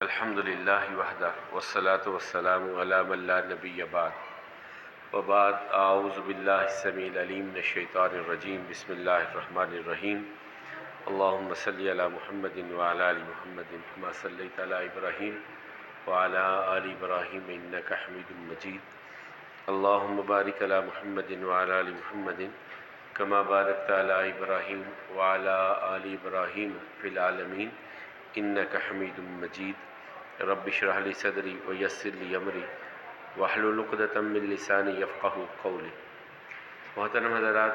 الحمد للہ وحدہ والصلاة والسلام علی من لا نبی بعد وبعد اعوذ باللہ السمیع العلیم من الشیطان الرجیم بسم اللہ الرحمن الرحیم اللہم صلی علی محمد وعلی آل محمد کما صلیت علی ابراہیم وعلی آل ابراہیم انک حمید مجید اللہم بارک علی محمد وعلی آل محمد کما بارکت علی ابراہیم وعلی آل ابراہیم فی العالمین انک حمید مجید رب اشرح لی صدری ویسر لی امری واحلل عقدۃ من لسانی یفقہوا قولی۔ محترم حضرات،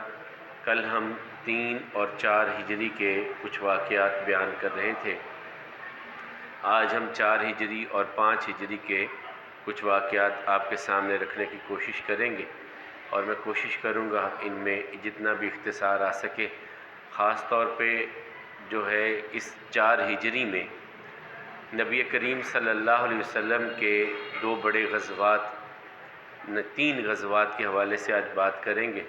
کل ہم 3 اور 4 ہجری کے کچھ واقعات بیان کر رہے تھے۔ آج ہم 4 ہجری اور 5 ہجری کے کچھ واقعات آپ کے سامنے رکھنے کی کوشش کریں گے، اور میں کوشش کروں گا ان میں جتنا بھی اختصار آ سکے۔ خاص طور پہ جو ہے اس 4 ہجری میں نبی کریم صلی اللہ علیہ وسلم کے 2 بڑے غزوات 3 غزوات کے حوالے سے آج بات کریں گے،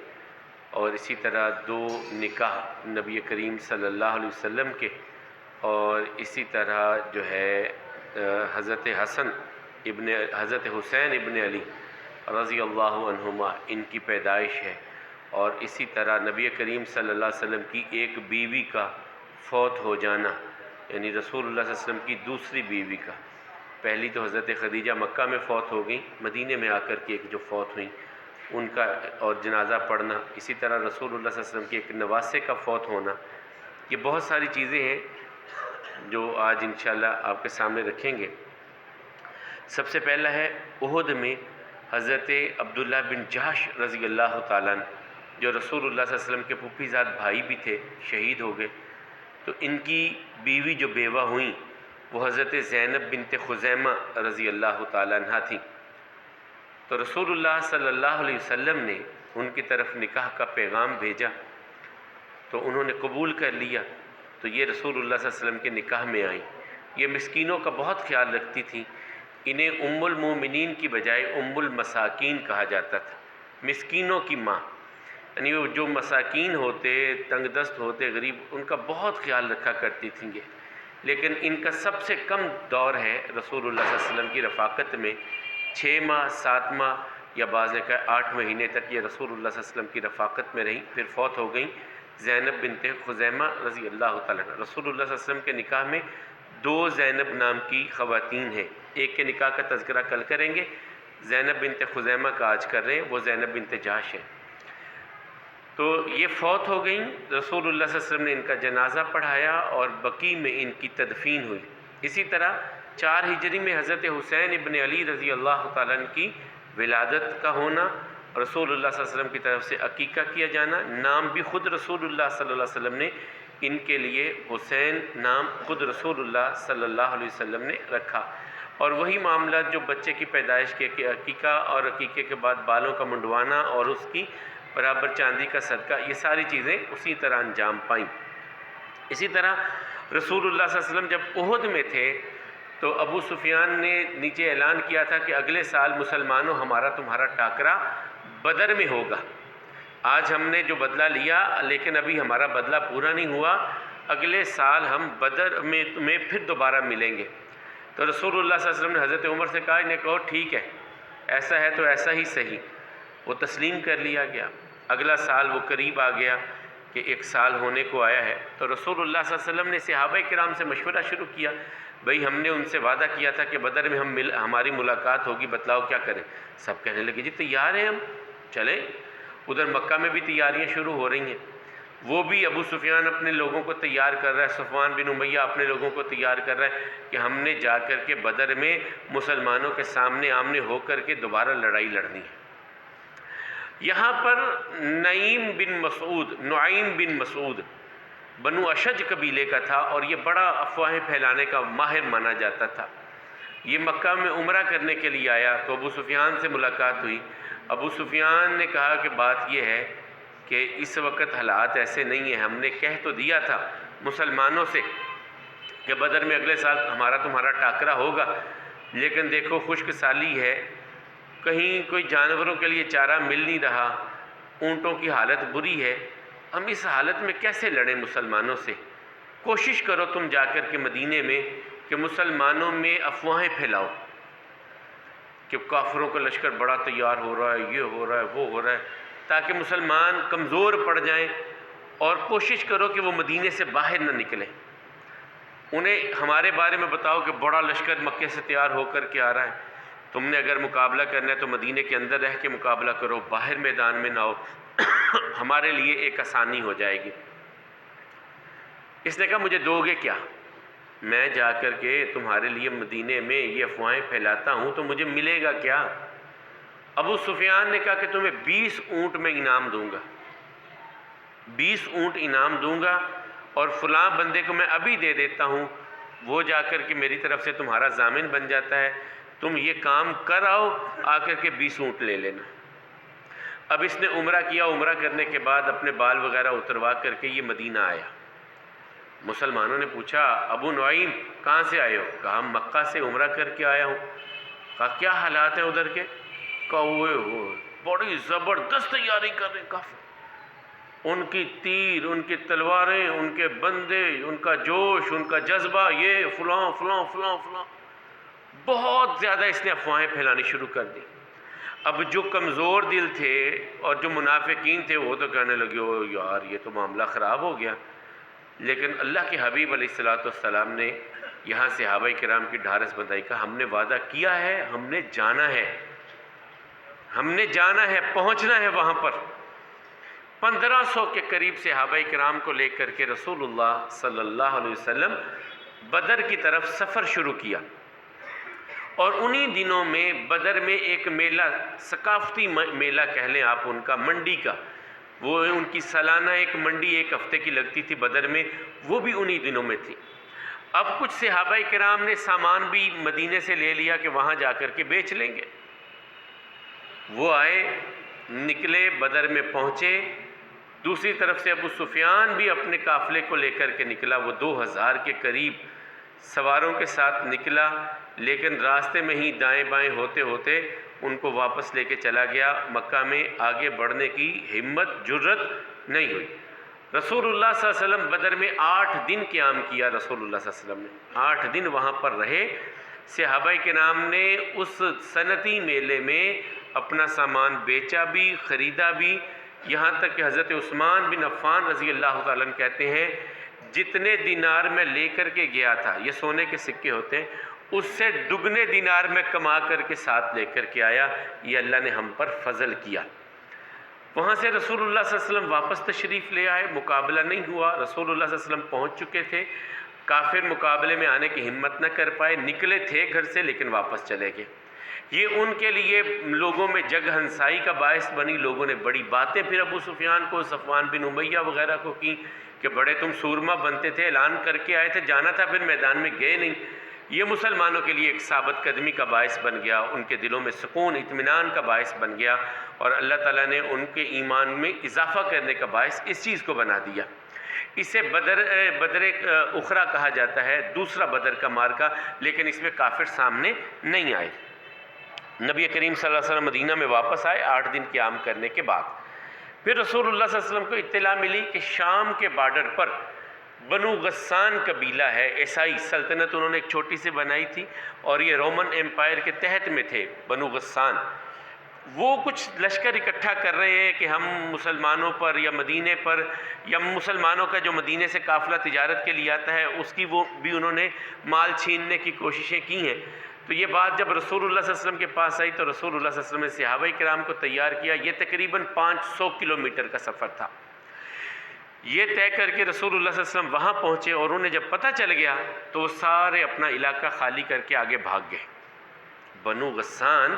اور اسی طرح 2 نکاح نبی کریم صلی اللہ علیہ وسلم کے، اور اسی طرح جو ہے حضرت حسین ابن علی رضی اللہ عنہما ان کی پیدائش ہے، اور اسی طرح نبی کریم صلی اللہ علیہ وسلم کی ایک بیوی کا فوت ہو جانا، یعنی رسول اللہ صلی اللہ علیہ وسلم کی دوسری بیوی کا۔ پہلی تو حضرت خدیجہ مکہ میں فوت ہو گئیں، مدینے میں آ کر کے ایک جو فوت ہوئیں ان کا اور جنازہ پڑھنا، اسی طرح رسول اللہ صلی اللہ علیہ وسلم کے ایک نواسے کا فوت ہونا، یہ بہت ساری چیزیں ہیں جو آج انشاءاللہ آپ کے سامنے رکھیں گے۔ سب سے پہلا ہے احد میں حضرت عبداللہ بن جحش رضی اللہ تعالیٰ عنہ، جو رسول اللہ صلی اللہ علیہ وسلم کے پھوپھی زاد بھائی بھی تھے، شہید ہو گئے۔ تو ان کی بیوی جو بیوہ ہوئیں وہ حضرت زینب بنت خزیمہ رضی اللہ تعالیٰ عنہ تھیں۔ تو رسول اللہ صلی اللہ علیہ وسلم نے ان کی طرف نکاح کا پیغام بھیجا، تو انہوں نے قبول کر لیا، تو یہ رسول اللہ صلی اللہ علیہ وسلم کے نکاح میں آئیں۔ یہ مسکینوں کا بہت خیال رکھتی تھیں، انہیں ام المومنین کی بجائے ام المساکین کہا جاتا تھا، مسکینوں کی ماں، یعنی وہ جو مساکین ہوتے، تنگ دست ہوتے، غریب، ان کا بہت خیال رکھا کرتی تھیں یہ۔ لیکن ان کا سب سے کم دور ہے رسول اللہ صلی اللہ علیہ وسلم کی رفاقت میں، 6 ماہ 7 ماہ یا بعض نے کہا 8 مہینے تک یہ رسول اللہ صلی اللہ علیہ وسلم کی رفاقت میں رہیں، پھر فوت ہو گئیں زینب بنت خزیمہ رضی اللہ تعالیٰ عنہ۔ رسول اللہ صلی اللہ علیہ وسلم کے نکاح میں 2 زینب نام کی خواتین ہیں، ایک کے نکاح کا تذکرہ کل کریں گے، زینب بنت خزیمہ کا آج کر رہے ہیں، وہ زینب بنت جحش ہے۔ تو یہ فوت ہو گئیں، رسول اللہ صلی اللہ علیہ وسلم نے ان کا جنازہ پڑھایا اور بقیع میں ان کی تدفین ہوئی۔ اسی طرح 4 ہجری میں حضرت حسین ابن علی رضی اللہ تعالیٰ عنہ کی ولادت کا ہونا، رسول اللہ صلی اللہ علیہ وسلم کی طرف سے عقیقہ کیا جانا، نام بھی خود رسول اللہ صلی اللہ علیہ وسلم نے ان کے لیے حسین نام خود رسول اللہ صلی اللہ علیہ وسلم نے رکھا۔ اور وہی معاملات جو بچے کی پیدائش کے کہ عقیقہ اور عقیقے کے بعد بالوں کا منڈوانا اور اس کی برابر چاندی کا صدقہ، یہ ساری چیزیں اسی طرح انجام پائیں۔ اسی طرح رسول اللہ صلی اللہ علیہ وسلم جب احد میں تھے تو ابو سفیان نے نیچے اعلان کیا تھا کہ اگلے سال مسلمانوں ہمارا تمہارا ٹاکرا بدر میں ہوگا۔ آج ہم نے جو بدلہ لیا لیکن ابھی ہمارا بدلہ پورا نہیں ہوا، اگلے سال ہم بدر میں پھر دوبارہ ملیں گے۔ تو رسول اللہ صلی اللہ علیہ وسلم نے حضرت عمر سے کہا، انہیں کہو ٹھیک ہے، ایسا ہے تو ایسا ہی صحیح۔ وہ تسلیم کر لیا گیا۔ اگلا سال وہ قریب آ گیا کہ 1 سال ہونے کو آیا ہے، تو رسول اللہ صلی اللہ علیہ وسلم نے صحابہ کرام سے مشورہ شروع کیا، بھئی ہم نے ان سے وعدہ کیا تھا کہ بدر میں ہماری ملاقات ہوگی، بتلاؤ کیا کریں؟ سب کہنے لگے جی تیار ہیں ہم، چلیں۔ ادھر مکہ میں بھی تیاریاں شروع ہو رہی ہیں، وہ بھی ابو سفیان اپنے لوگوں کو تیار کر رہا ہے، صفوان بن امیہ اپنے لوگوں کو تیار کر رہا ہے کہ ہم نے جا کر کے بدر میں مسلمانوں کے سامنے آمنے ہو کر کے دوبارہ لڑائی لڑنی ہے۔ یہاں پر نعیم بن مسعود بنو اشج قبیلے کا تھا، اور یہ بڑا افواہیں پھیلانے کا ماہر مانا جاتا تھا۔ یہ مکہ میں عمرہ کرنے کے لیے آیا تو ابو سفیان سے ملاقات ہوئی۔ ابو سفیان نے کہا کہ بات یہ ہے کہ اس وقت حالات ایسے نہیں ہیں، ہم نے کہہ تو دیا تھا مسلمانوں سے کہ بدر میں اگلے سال ہمارا تمہارا ٹاکرا ہوگا، لیکن دیکھو خشک سالی ہے، کہیں کوئی جانوروں کے لیے چارہ مل نہیں رہا، اونٹوں کی حالت بری ہے، ہم اس حالت میں کیسے لڑیں مسلمانوں سے؟ کوشش کرو تم جا کر کے مدینے میں کہ مسلمانوں میں افواہیں پھیلاؤ کہ کافروں کا لشکر بڑا تیار ہو رہا ہے، یہ ہو رہا ہے، وہ ہو رہا ہے، تاکہ مسلمان کمزور پڑ جائیں، اور کوشش کرو کہ وہ مدینے سے باہر نہ نکلیں۔ انہیں ہمارے بارے میں بتاؤ کہ بڑا لشکر مکے سے تیار ہو کر کے آ رہا ہے، تم نے اگر مقابلہ کرنا ہے تو مدینے کے اندر رہ کے مقابلہ کرو، باہر میدان میں نہ ہو، ہمارے لیے ایک آسانی ہو جائے گی۔ اس نے کہا مجھے دو گے کیا؟ میں جا کر کے تمہارے لیے مدینے میں یہ افواہیں پھیلاتا ہوں تو مجھے ملے گا کیا؟ ابو سفیان نے کہا کہ تمہیں 20 اونٹ میں انعام دوں گا، 20 اونٹ انعام دوں گا، اور فلاں بندے کو میں ابھی دے دیتا ہوں، وہ جا کر کے میری طرف سے تمہارا ضامن بن جاتا ہے، تم یہ کام کر آؤ، آ کر کے 20 اونٹ لے لینا۔ اب اس نے عمرہ کیا، عمرہ کرنے کے بعد اپنے بال وغیرہ اتروا کر کے یہ مدینہ آیا۔ مسلمانوں نے پوچھا ابو نعیم کہاں سے آئے ہو؟ کہا مکہ سے عمرہ کر کے آیا ہوں۔ کہا کیا حالات ہیں ادھر کے؟ کہا ہوئے بڑی زبردست تیاری کر رہے ہیں کافر، ان کی تیر، ان کی تلواریں، ان کے بندے، ان کا جوش، ان کا جذبہ، یہ فلاں فلاں فلاں فلاں، بہت زیادہ اس نے افواہیں پھیلانی شروع کر دی۔ اب جو کمزور دل تھے اور جو منافقین تھے وہ تو کہنے لگے او یار یہ تو معاملہ خراب ہو گیا، لیکن اللہ کے حبیب علیہ السلام نے یہاں صحابہ کرام کی ڈھارس بندائی کا ہم نے وعدہ کیا ہے، ہم نے جانا ہے، ہم نے جانا ہے، پہنچنا ہے وہاں پر۔ 1500 کے قریب صحابہ کرام کو لے کر کے رسول اللہ صلی اللہ علیہ وسلم بدر کی طرف سفر شروع کیا، اور انہی دنوں میں بدر میں ایک میلہ، ثقافتی میلہ کہہ لیں آپ ان کا، منڈی کا، وہ ان کی سالانہ ایک منڈی ایک ہفتے کی لگتی تھی بدر میں، وہ بھی انہی دنوں میں تھی۔ اب کچھ صحابہ کرام نے سامان بھی مدینے سے لے لیا کہ وہاں جا کر کے بیچ لیں گے۔ وہ آئے، نکلے، بدر میں پہنچے۔ دوسری طرف سے ابو سفیان بھی اپنے قافلے کو لے کر کے نکلا، وہ 2000 کے قریب سواروں کے ساتھ نکلا، لیکن راستے میں ہی دائیں بائیں ہوتے ہوتے ان کو واپس لے کے چلا گیا، مکہ میں آگے بڑھنے کی ہمت جرت نہیں ہوئی۔ رسول اللہ صلی اللہ علیہ وسلم بدر میں 8 دن قیام کیا، رسول اللہ صلی اللہ علیہ وسلم نے 8 دن وہاں پر رہے۔ صحابہ کرام نے اس صنعتی میلے میں اپنا سامان بیچا بھی، خریدا بھی، یہاں تک کہ حضرت عثمان بن عفان رضی اللہ تعالیٰ عنہ کہتے ہیں جتنے دینار میں لے کر کے گیا تھا، یہ سونے کے سکے ہوتے ہیں، اس سے دگنے دینار میں کما کر کے ساتھ لے کر کے آیا، یہ اللہ نے ہم پر فضل کیا۔ وہاں سے رسول اللہ صلی اللہ علیہ وسلم واپس تشریف لے آئے، مقابلہ نہیں ہوا، رسول اللہ صلی اللہ علیہ وسلم پہنچ چکے تھے، کافر مقابلے میں آنے کی ہمت نہ کر پائے، نکلے تھے گھر سے لیکن واپس چلے گئے۔ یہ ان کے لیے لوگوں میں جگ ہنسائی کا باعث بنی، لوگوں نے بڑی باتیں پھر ابو سفیان کو، صفوان بن امیہ وغیرہ کو کی کہ بڑے تم سورما بنتے تھے، اعلان کر کے آئے تھے، جانا تھا پھر میدان میں گئے نہیں۔ یہ مسلمانوں کے لیے ایک ثابت قدمی کا باعث بن گیا، ان کے دلوں میں سکون اطمینان کا باعث بن گیا، اور اللہ تعالیٰ نے ان کے ایمان میں اضافہ کرنے کا باعث اس چیز کو بنا دیا۔ اسے بدر اخری کہا جاتا ہے، دوسرا بدر کا مارکا، لیکن اس میں کافر سامنے نہیں آئے۔ نبی کریم صلی اللہ علیہ وسلم مدینہ میں واپس آئے 8 دن قیام کرنے کے بعد۔ پھر رسول اللہ صلی اللہ علیہ وسلم کو اطلاع ملی کہ شام کے بارڈر پر بنو غسان قبیلہ ہے، عیسائی سلطنت انہوں نے ایک چھوٹی سی بنائی تھی، اور یہ رومن ایمپائر کے تحت میں تھے بنو غسان۔ وہ کچھ لشکر اکٹھا کر رہے ہیں کہ ہم مسلمانوں پر یا مدینے پر، یا مسلمانوں کا جو مدینے سے قافلہ تجارت کے لیے آتا ہے اس کی وہ بھی انہوں نے مال چھیننے کی کوششیں کی ہیں۔ تو یہ بات جب رسول اللہ صلی اللہ علیہ وسلم کے پاس آئی تو رسول اللہ صلی اللہ علیہ وسلم نے صحابہ کرام کو تیار کیا۔ یہ تقریباً 500 کلومیٹر کا سفر تھا۔ یہ طے کر کے رسول اللہ صلی اللہ علیہ وسلم وہاں پہنچے، اور انہیں جب پتہ چل گیا تو وہ سارے اپنا علاقہ خالی کر کے آگے بھاگ گئے۔ بنو غسان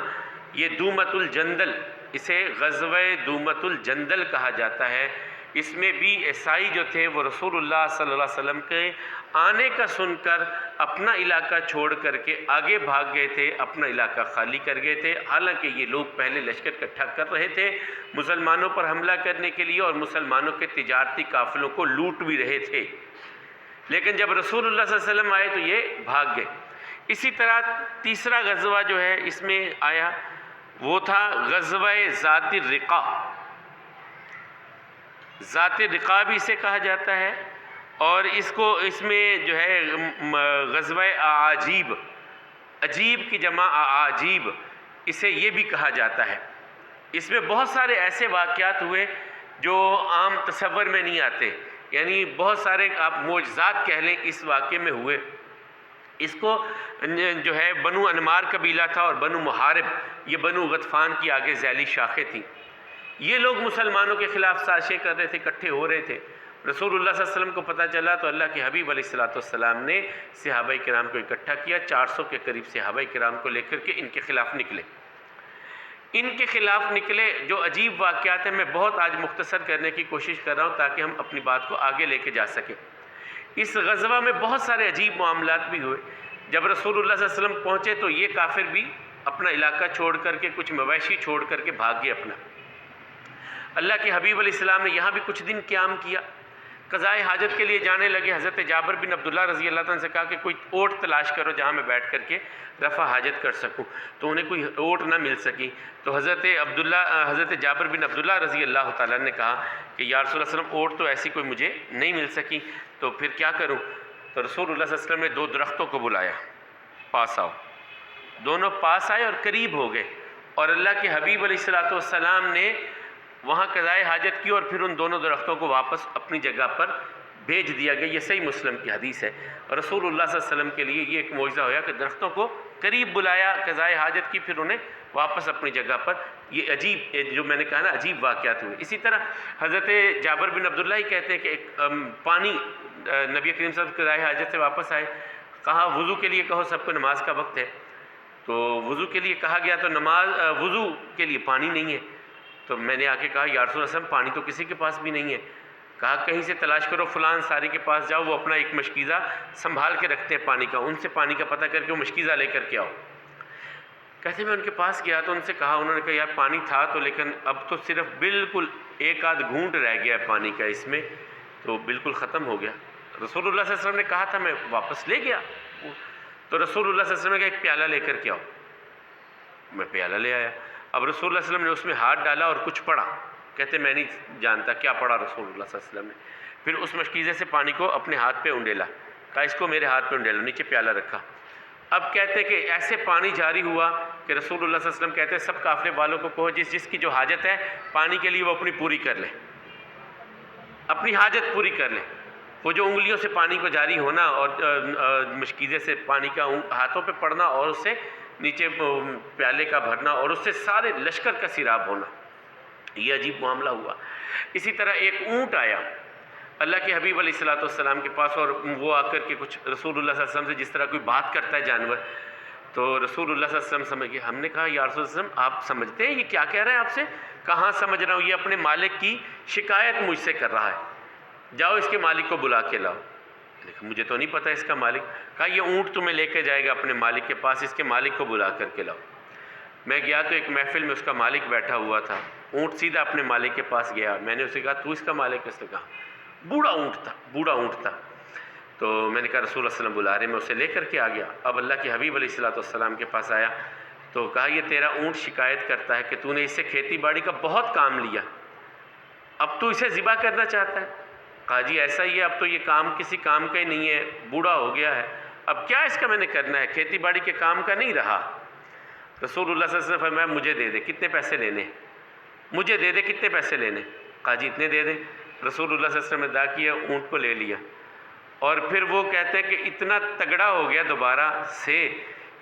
یہ دومت الجندل، اسے غزوہ دومت الجندل کہا جاتا ہے۔ اس میں بھی عیسائی جو تھے وہ رسول اللہ صلی اللہ علیہ وسلم کے آنے کا سن کر اپنا علاقہ چھوڑ کر کے آگے بھاگ گئے تھے، اپنا علاقہ خالی کر گئے تھے، حالانکہ یہ لوگ پہلے لشکر اکٹھا کر رہے تھے مسلمانوں پر حملہ کرنے کے لیے، اور مسلمانوں کے تجارتی قافلوں کو لوٹ بھی رہے تھے، لیکن جب رسول اللہ صلی اللہ علیہ وسلم آئے تو یہ بھاگ گئے۔ اسی طرح تیسرا غزوہ جو ہے اس میں آیا وہ تھا غزوہ ذات الرقاع۔ ذات الرقاع بھی اسے کہا جاتا ہے، اور اس میں جو ہے غزوہ عجیب، عجیب کی جمع عجیب، اسے یہ بھی کہا جاتا ہے۔ اس میں بہت سارے ایسے واقعات ہوئے جو عام تصور میں نہیں آتے، یعنی بہت سارے آپ معجزات کہہ لیں اس واقعے میں ہوئے۔ اس کو جو ہے بنو انمار قبیلہ تھا اور بنو محارب، یہ بنو غطفان کی آگے ذیلی شاخیں تھیں۔ یہ لوگ مسلمانوں کے خلاف سازشیں کر رہے تھے، اکٹھے ہو رہے تھے۔ رسول اللہ صلی اللہ علیہ وسلم کو پتہ چلا تو اللہ کے حبیب علیہ السلام نے صحابہ کرام کو اکٹھا کیا، 400 کے قریب صحابہ کرام کو لے کر کے ان کے خلاف نکلے۔ ان کے خلاف نکلے جو عجیب واقعات ہیں، میں بہت آج مختصر کرنے کی کوشش کر رہا ہوں تاکہ ہم اپنی بات کو آگے لے کے جا سکیں۔ اس غزوہ میں بہت سارے عجیب معاملات بھی ہوئے۔ جب رسول اللہ صلی اللہ علیہ وسلم پہنچے تو یہ کافر بھی اپنا علاقہ چھوڑ کر کے، کچھ مویشی چھوڑ کر کے بھاگ گئے اپنا۔ اللہ کے حبیب علیہ السلام نے یہاں بھی کچھ دن قیام کیا، قضائے حاجت کے لیے جانے لگے۔ حضرت جابر بن عبداللہ رضی اللہ عنہ سے کہا کہ کوئی اوٹ تلاش کرو جہاں میں بیٹھ کر کے رفع حاجت کر سکوں، تو انہیں کوئی اوٹ نہ مل سکی۔ تو حضرت جابر بن عبداللہ رضی اللہ تعالیٰ نے کہا کہ یا رسول اللہ صلی اللہ علیہ وسلم اوٹ تو ایسی کوئی مجھے نہیں مل سکی، تو پھر کیا کروں؟ تو رسول اللہ صلی اللہ علیہ وسلم نے 2 درختوں کو بلایا، پاس آؤ۔ دونوں پاس آئے اور قریب ہو گئے، اور اللہ کے حبیب علیہ السلام نے وہاں قضائے حاجت کی اور پھر ان دونوں درختوں کو واپس اپنی جگہ پر بھیج دیا گیا۔ یہ صحیح مسلم کی حدیث ہے۔ رسول اللہ صلی اللہ علیہ وسلم کے لیے یہ ایک معجزہ ہوا کہ درختوں کو قریب بلایا، قضائے حاجت کی، پھر انہیں واپس اپنی جگہ پر۔ یہ عجیب، جو میں نے کہا نا، عجیب واقعات ہوئے۔ اسی طرح حضرت جابر بن عبداللہ ہی کہتے ہیں کہ ایک پانی نبی کریم صلی اللہ علیہ وسلم قضائے حاجت سے واپس آئے، کہا وضو کے لیے کہو، سب کو نماز کا وقت ہے۔ تو وضو کے لیے کہا گیا تو وضو کے لیے پانی نہیں ہے۔ تو میں نے آ کے کہا یا رسول اللہ صلی اللہ علیہ وسلم پانی تو کسی کے پاس بھی نہیں ہے۔ کہا کہیں سے تلاش کرو، فلاں انصاری کے پاس جاؤ، وہ اپنا ایک مشکیزہ سنبھال کے رکھتے ہیں پانی کا، ان سے پانی کا پتہ کر کے وہ مشکیزہ لے کر کے آؤ۔ کہتے میں ان کے پاس گیا تو ان سے کہا، انہوں نے کہا یار پانی تھا تو، لیکن اب تو صرف بالکل 1 آدھ گھونٹ رہ گیا ہے پانی کا، اس میں تو بالکل ختم ہو گیا۔ رسول اللہ صلی اللہ علیہ وسلم نے کہا تھا، میں واپس لے گیا۔ تو رسول اللہ صلی اللہ علیہ وسلم نے کہا ایک پیالہ لے کر کے آؤ۔ میں پیالہ لے آیا۔ اب رسول اللہ صلی اللہ علیہ وسلم نے اس میں ہاتھ ڈالا اور کچھ پڑا۔ کہتے میں نہیں جانتا کیا پڑا رسول اللہ صلی اللہ علیہ وسلم نے۔ پھر اس مشکیزے سے پانی کو اپنے ہاتھ پہ انڈیلا، کہا اس کو میرے ہاتھ پہ انڈیلا، نیچے پیالہ رکھا۔ اب کہتے کہ ایسے پانی جاری ہوا کہ رسول اللہ صلی اللہ علیہ وسلم کہتے ہیں سب قافلے والوں کو کہو جس جس کی جو حاجت ہے پانی کے لیے وہ اپنی پوری کر لے، اپنی حاجت پوری کر لے۔ وہ جو انگلیوں سے پانی کو جاری ہونا اور مشکیزے سے پانی کا ہاتھوں پہ پڑنا اور اس سے نیچے پیالے کا بھرنا اور اس سے سارے لشکر کا سیراب ہونا، یہ عجیب معاملہ ہوا۔ اسی طرح ایک اونٹ آیا اللہ کے حبیب علیہ السلام کے پاس، اور وہ آ کر کے کچھ رسول اللہ صلی اللہ علیہ وسلم سے جس طرح کوئی بات کرتا ہے جانور، تو رسول اللہ صلی اللہ علیہ وسلم سمجھ گئے۔ ہم نے کہا یا رسول اللہ صلی اللہ علیہ وسلم آپ سمجھتے ہیں یہ کیا کہہ رہا ہے آپ سے؟ کہاں سمجھ رہا ہوں، یہ اپنے مالک کی شکایت مجھ سے کر رہا ہے، جاؤ اس کے مالک کو بلا کے لاؤ۔ لیکن مجھے تو نہیں پتہ اس کا مالک۔ کہا یہ اونٹ تمہیں لے کے جائے گا اپنے مالک کے پاس، اس کے مالک کو بلا کر کے لاؤ۔ میں گیا تو ایک محفل میں اس کا مالک بیٹھا ہوا تھا، اونٹ سیدھا اپنے مالک کے پاس گیا۔ میں نے اسے کہا تو اس کا مالک ہے؟ اس نے کہا بوڑھا اونٹ تھا۔ تو میں نے کہا رسول اللہ صلی اللہ علیہ وسلم بلا رہے، میں اسے لے کر کے آ گیا۔ اب اللہ کے حبیب علیہ السلام کے پاس آیا تو کہا یہ تیرا اونٹ شکایت کرتا ہے کہ تو نے اس سے کھیتی باڑی کا بہت کام لیا، اب تو اسے ذبح کرنا چاہتا ہے۔ کہا جی ایسا ہی ہے، اب تو یہ کام کسی کام کا ہی نہیں ہے، بوڑھا ہو گیا ہے، اب کیا اس کا میں نے کرنا ہے، کھیتی باڑی کے کام کا نہیں رہا۔ رسول اللہ صلی اللہ علیہ وسلم فرمایا مجھے دے دے، کتنے پیسے لینے؟ مجھے دے دے، کتنے پیسے لینے؟ کہا جی اتنے دے دیں۔ رسول اللہ صلی اللہ علیہ وسلم نے ادا کیا، اونٹ کو لے لیا، اور پھر وہ کہتے ہیں کہ اتنا تگڑا ہو گیا دوبارہ سے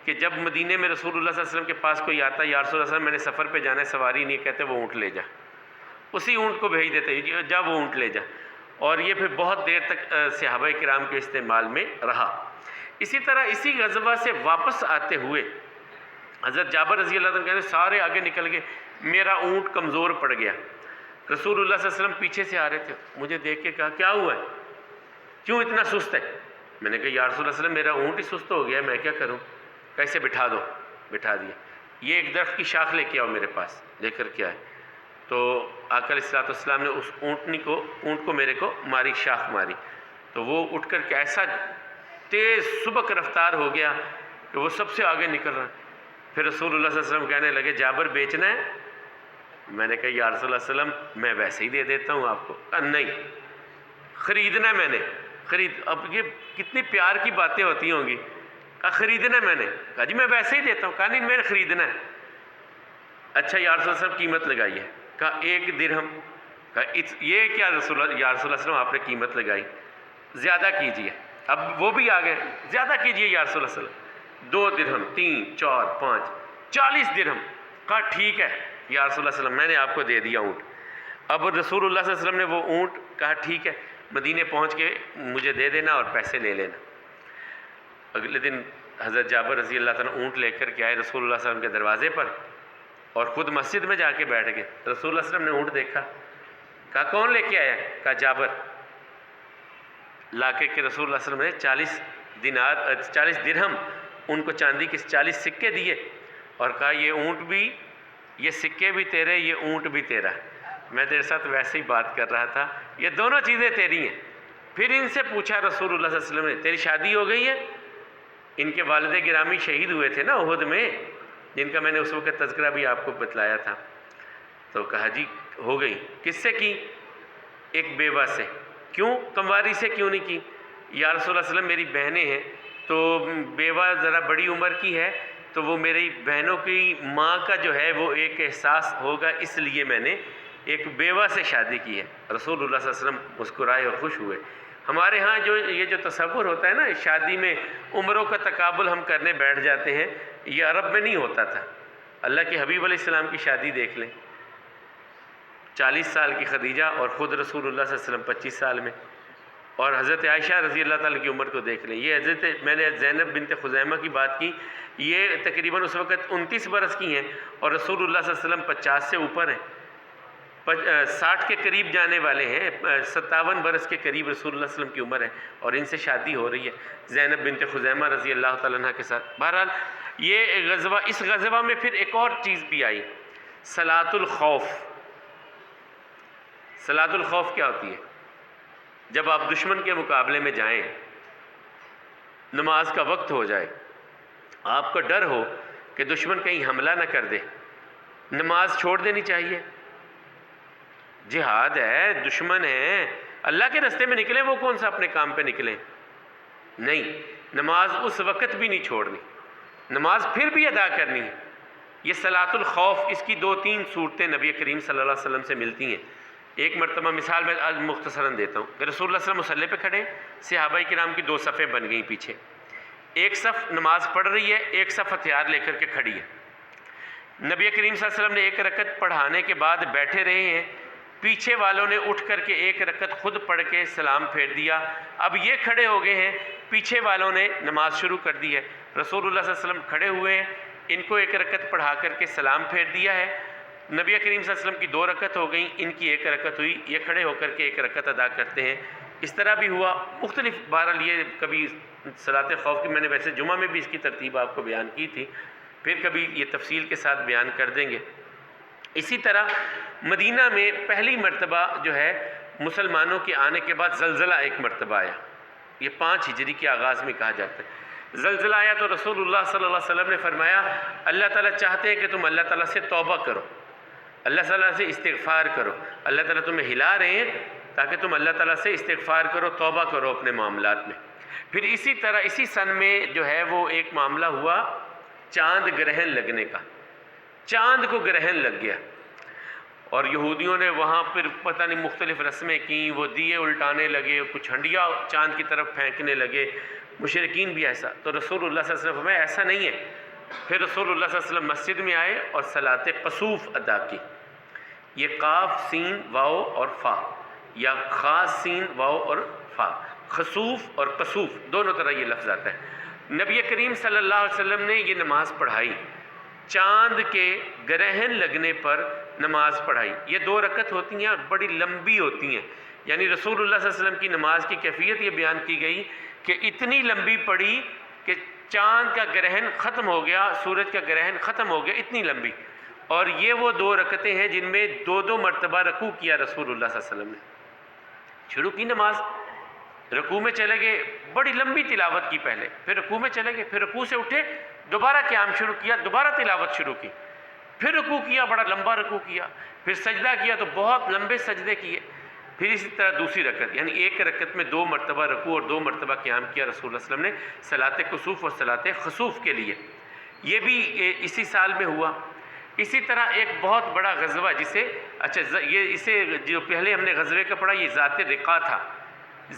کہ جب مدینے میں رسول اللہ صلی اللہ علیہ وسلم کے پاس کوئی آتا، یا رسول اللہ صلی اللہ علیہ وسلم میں نے سفر پہ جانا ہے، سواری نہیں، کہتے وہ اونٹ لے جا، اسی اونٹ کو بھیج دیتے جا وہ اونٹ لے جا، اور یہ پھر بہت دیر تک صحابہ کرام کے استعمال میں رہا۔ اسی طرح اسی غزوہ سے واپس آتے ہوئے حضرت جابر رضی اللہ عنہ کہتے ہیں سارے آگے نکل گئے، میرا اونٹ کمزور پڑ گیا۔ رسول اللہ صلی اللہ علیہ وسلم پیچھے سے آ رہے تھے، مجھے دیکھ کے کہا کیا ہوا ہے، کیوں اتنا سست ہے؟ میں نے کہا یا رسول اللہ صلی اللہ علیہ وسلم میرا اونٹ ہی سست ہو گیا ہے، میں کیا کروں؟ کیسے بٹھا دو؟ بٹھا دیا۔ یہ ایک درخت کی شاخ لے کے آؤ میرے پاس، لے کر کے آئے تو آقا علیہ السلام نے اس اونٹ کو میرے کو ماری، شاخ ماری، تو وہ اٹھ کر کے ایسا تیز سبک رفتار ہو گیا کہ وہ سب سے آگے نکل رہا۔ پھر رسول اللہ صلی اللہ علیہ وسلم کہنے لگے جابر بیچنا ہے؟ میں نے کہا یا رسول اللہ صلی اللہ علیہ وسلم میں ویسے ہی دے دیتا ہوں آپ کو۔ کہا نہیں، خریدنا ہے میں نے۔ اب یہ کتنی پیار کی باتیں ہوتی ہوں گی. کہا خریدنا ہے میں نے. کہا جی میں ویسے ہی دیتا ہوں. کہا نہیں میں نے خریدنا ہے. اچھا یا رسول اللہ صلی اللہ علیہ وسلم قیمت لگائی ہے. کہا 1 درہم. کہا یہ کیا یا رسول اللہ صلی اللہ علیہ وسلم آپ نے قیمت لگائی, زیادہ کیجئے. اب وہ بھی آ گئے, زیادہ کیجئے یا رسول اللہ صلی اللہ علیہ وسلم. 2 درہم, 3, 4, 5, 40 درہم. کہا ٹھیک ہے یا رسول اللہ صلی اللہ علیہ وسلم میں نے آپ کو دے دیا اونٹ. اب رسول اللہ صلی اللہ علیہ وسلم نے وہ اونٹ, کہا ٹھیک ہے مدینے پہنچ کے مجھے دے دینا اور پیسے لے لینا. اگلے دن حضرت جابر رضی اللہ تعالیٰ اونٹ لے کر کے آئے رسول اللہ صلی اللہ علیہ وسلم کے دروازے پر اور خود مسجد میں جا کے بیٹھ گئے. رسول اللہ صلی اللہ علیہ وسلم نے اونٹ دیکھا. کہا کون لے کے آیا؟ کہا جابر. لا کے رسول اللہ صلی اللہ علیہ وسلم نے 40 درہم ان کو چاندی کے 40 سکے دیے اور کہا یہ اونٹ بھی, یہ سکے بھی تیرے, یہ اونٹ بھی تیرا. میں تیرے ساتھ ویسے ہی بات کر رہا تھا, یہ دونوں چیزیں تیری ہیں. پھر ان سے پوچھا رسول اللہ صلی اللہ علیہ وسلم نے تیری شادی ہو گئی ہے؟ ان کے والد گرامی شہید ہوئے تھے نا احد میں, جن کا میں نے اس وقت تذکرہ بھی آپ کو بتلایا تھا. تو کہا جی ہو گئی. کس سے کی؟ ایک بیوہ سے. کیوں کنواری سے کیوں نہیں کی؟ یا رسول اللہ صلی اللہ علیہ وسلم میری بہنیں ہیں تو بیوہ ذرا بڑی عمر کی ہے تو وہ میری بہنوں کی ماں کا جو ہے وہ ایک احساس ہوگا, اس لیے میں نے ایک بیوہ سے شادی کی ہے. رسول اللہ صلی اللہ علیہ وسلم مسکرائے اور خوش ہوئے. ہمارے ہاں یہ جو تصور ہوتا ہے نا شادی میں عمروں کا تقابل ہم کرنے بیٹھ جاتے ہیں, یہ عرب میں نہیں ہوتا تھا. اللہ کے حبیب علیہ السلام کی شادی دیکھ لیں, 40 سال کی خدیجہ اور خود رسول اللہ صلی اللہ علیہ وسلم 25 سال میں, اور حضرت عائشہ رضی اللہ تعالیٰ کی عمر کو دیکھ لیں. یہ حضرت میں نے زینب بنت خزیمہ کی بات کی, یہ تقریباً اس وقت 29 برس کی ہیں اور رسول اللہ صلی اللہ علیہ وسلم 50 سے اوپر ہیں, 60 کے قریب جانے والے ہیں, 57 برس کے قریب رسول اللہ صلی اللہ علیہ وسلم کی عمر ہے اور ان سے شادی ہو رہی ہے زینب بنت خزیمہ رضی اللہ تعالیٰ عنہ کے ساتھ. بہرحال یہ غزوہ, اس غزوہ میں پھر ایک اور چیز بھی آئی, صلاۃ الخوف. صلاۃ الخوف کیا ہوتی ہے؟ جب آپ دشمن کے مقابلے میں جائیں, نماز کا وقت ہو جائے, آپ کو ڈر ہو کہ دشمن کہیں حملہ نہ کر دے, نماز چھوڑ دینی چاہیے. جہاد ہے, دشمن ہے, اللہ کے راستے میں نکلیں, وہ کون سا اپنے کام پہ نکلیں؟ نہیں, نماز اس وقت بھی نہیں چھوڑنی, نماز پھر بھی ادا کرنی ہے. یہ صلاۃ الخوف, اس کی 2-3 صورتیں نبی کریم صلی اللہ علیہ وسلم سے ملتی ہیں. ایک مرتبہ مثال میں آج مختصراً دیتا ہوں کہ رسول اللہ صلی اللہ علیہ وسلم مصلی پہ کھڑے, صحابہ کرام کی 2 صفیں بن گئیں پیچھے, ایک صف نماز پڑھ رہی ہے, ایک صف ہتھیار لے کر کے کھڑی ہے. نبی کریم صلی اللہ علیہ وسلم نے 1 رکعت پڑھانے کے بعد بیٹھے رہے ہیں, پیچھے والوں نے اٹھ کر کے 1 رکعت خود پڑھ کے سلام پھیر دیا. اب یہ کھڑے ہو گئے ہیں, پیچھے والوں نے نماز شروع کر دی ہے. رسول اللہ صلی اللہ علیہ وسلم کھڑے ہوئے ہیں, ان کو 1 رکعت پڑھا کر کے سلام پھیر دیا ہے. نبی کریم صلی اللہ علیہ وسلم کی 2 رکعت ہو گئیں, ان کی 1 رکعت ہوئی, یہ کھڑے ہو کر کے 1 رکعت ادا کرتے ہیں. اس طرح بھی ہوا مختلف. بہرحال یہ کبھی صلاۃ خوف کی میں نے ویسے جمعہ میں بھی اس کی ترتیب آپ کو بیان کی تھی, پھر کبھی یہ تفصیل کے ساتھ بیان کر دیں گے. اسی طرح مدینہ میں پہلی مرتبہ جو ہے مسلمانوں کے آنے کے بعد زلزلہ ایک مرتبہ آیا. یہ 5 ہجری کے آغاز میں کہا جاتا ہے. زلزلہ آیا تو رسول اللہ صلی اللہ علیہ وسلم نے فرمایا اللہ تعالیٰ چاہتے ہیں کہ تم اللہ تعالیٰ سے توبہ کرو, اللہ تعالیٰ سے استغفار کرو. اللہ تعالیٰ تمہیں ہلا رہے ہیں تاکہ تم اللہ تعالیٰ سے استغفار کرو, توبہ کرو اپنے معاملات میں. پھر اسی طرح اسی سن میں جو ہے وہ ایک معاملہ ہوا چاند گرہن لگنے کا. چاند کو گرہن لگ گیا اور یہودیوں نے وہاں پھر پتہ نہیں مختلف رسمیں کیں, وہ دیے الٹانے لگے, کچھ ہنڈیا چاند کی طرف پھینکنے لگے, مشرکین بھی ایسا. تو رسول اللہ صلی اللہ علیہ وسلم فرمایا ایسا نہیں ہے. پھر رسول اللہ صلی اللہ علیہ وسلم مسجد میں آئے اور صلاۃ کسوف ادا کی. یہ قاف سین واو اور فا, یا خاص سین واو اور فا, خسوف اور کسوف دونوں طرح یہ لفظ آتا ہے. نبی کریم صلی اللہ علیہ وسلم نے یہ نماز پڑھائی, چاند کے گرہن لگنے پر نماز پڑھائی. یہ 2 رکعت ہوتی ہیں اور بڑی لمبی ہوتی ہیں. یعنی رسول اللہ صلی اللہ علیہ وسلم کی نماز کی کیفیت یہ بیان کی گئی کہ اتنی لمبی پڑی کہ چاند کا گرہن ختم ہو گیا, سورج کا گرہن ختم ہو گیا, اتنی لمبی. اور یہ وہ 2 رکعتیں ہیں جن میں 2 مرتبہ رکوع کیا رسول اللہ صلی اللہ علیہ وسلم نے. شروع کی نماز, رکوع میں چلے گئے, بڑی لمبی تلاوت کی پہلے, پھر رکوع میں چلے گئے, پھر رکوع سے اٹھے, دوبارہ قیام شروع کیا, دوبارہ تلاوت شروع کی, پھر رکوع کیا, بڑا لمبا رکوع کیا, پھر سجدہ کیا تو بہت لمبے سجدے کیے, پھر اسی طرح دوسری رکعت، یعنی ایک رکعت میں 2 مرتبہ رکوع اور 2 مرتبہ قیام کیا رسول اللہ صلی اللہ علیہ وسلم نے صلاۃ کسوف اور صلاۃ خسوف کے لیے۔ یہ بھی اسی سال میں ہوا۔ اسی طرح ایک بہت بڑا غزوہ جسے اسے جو پہلے ہم نے غزوے کا پڑھا، یہ ذات رقاع تھا۔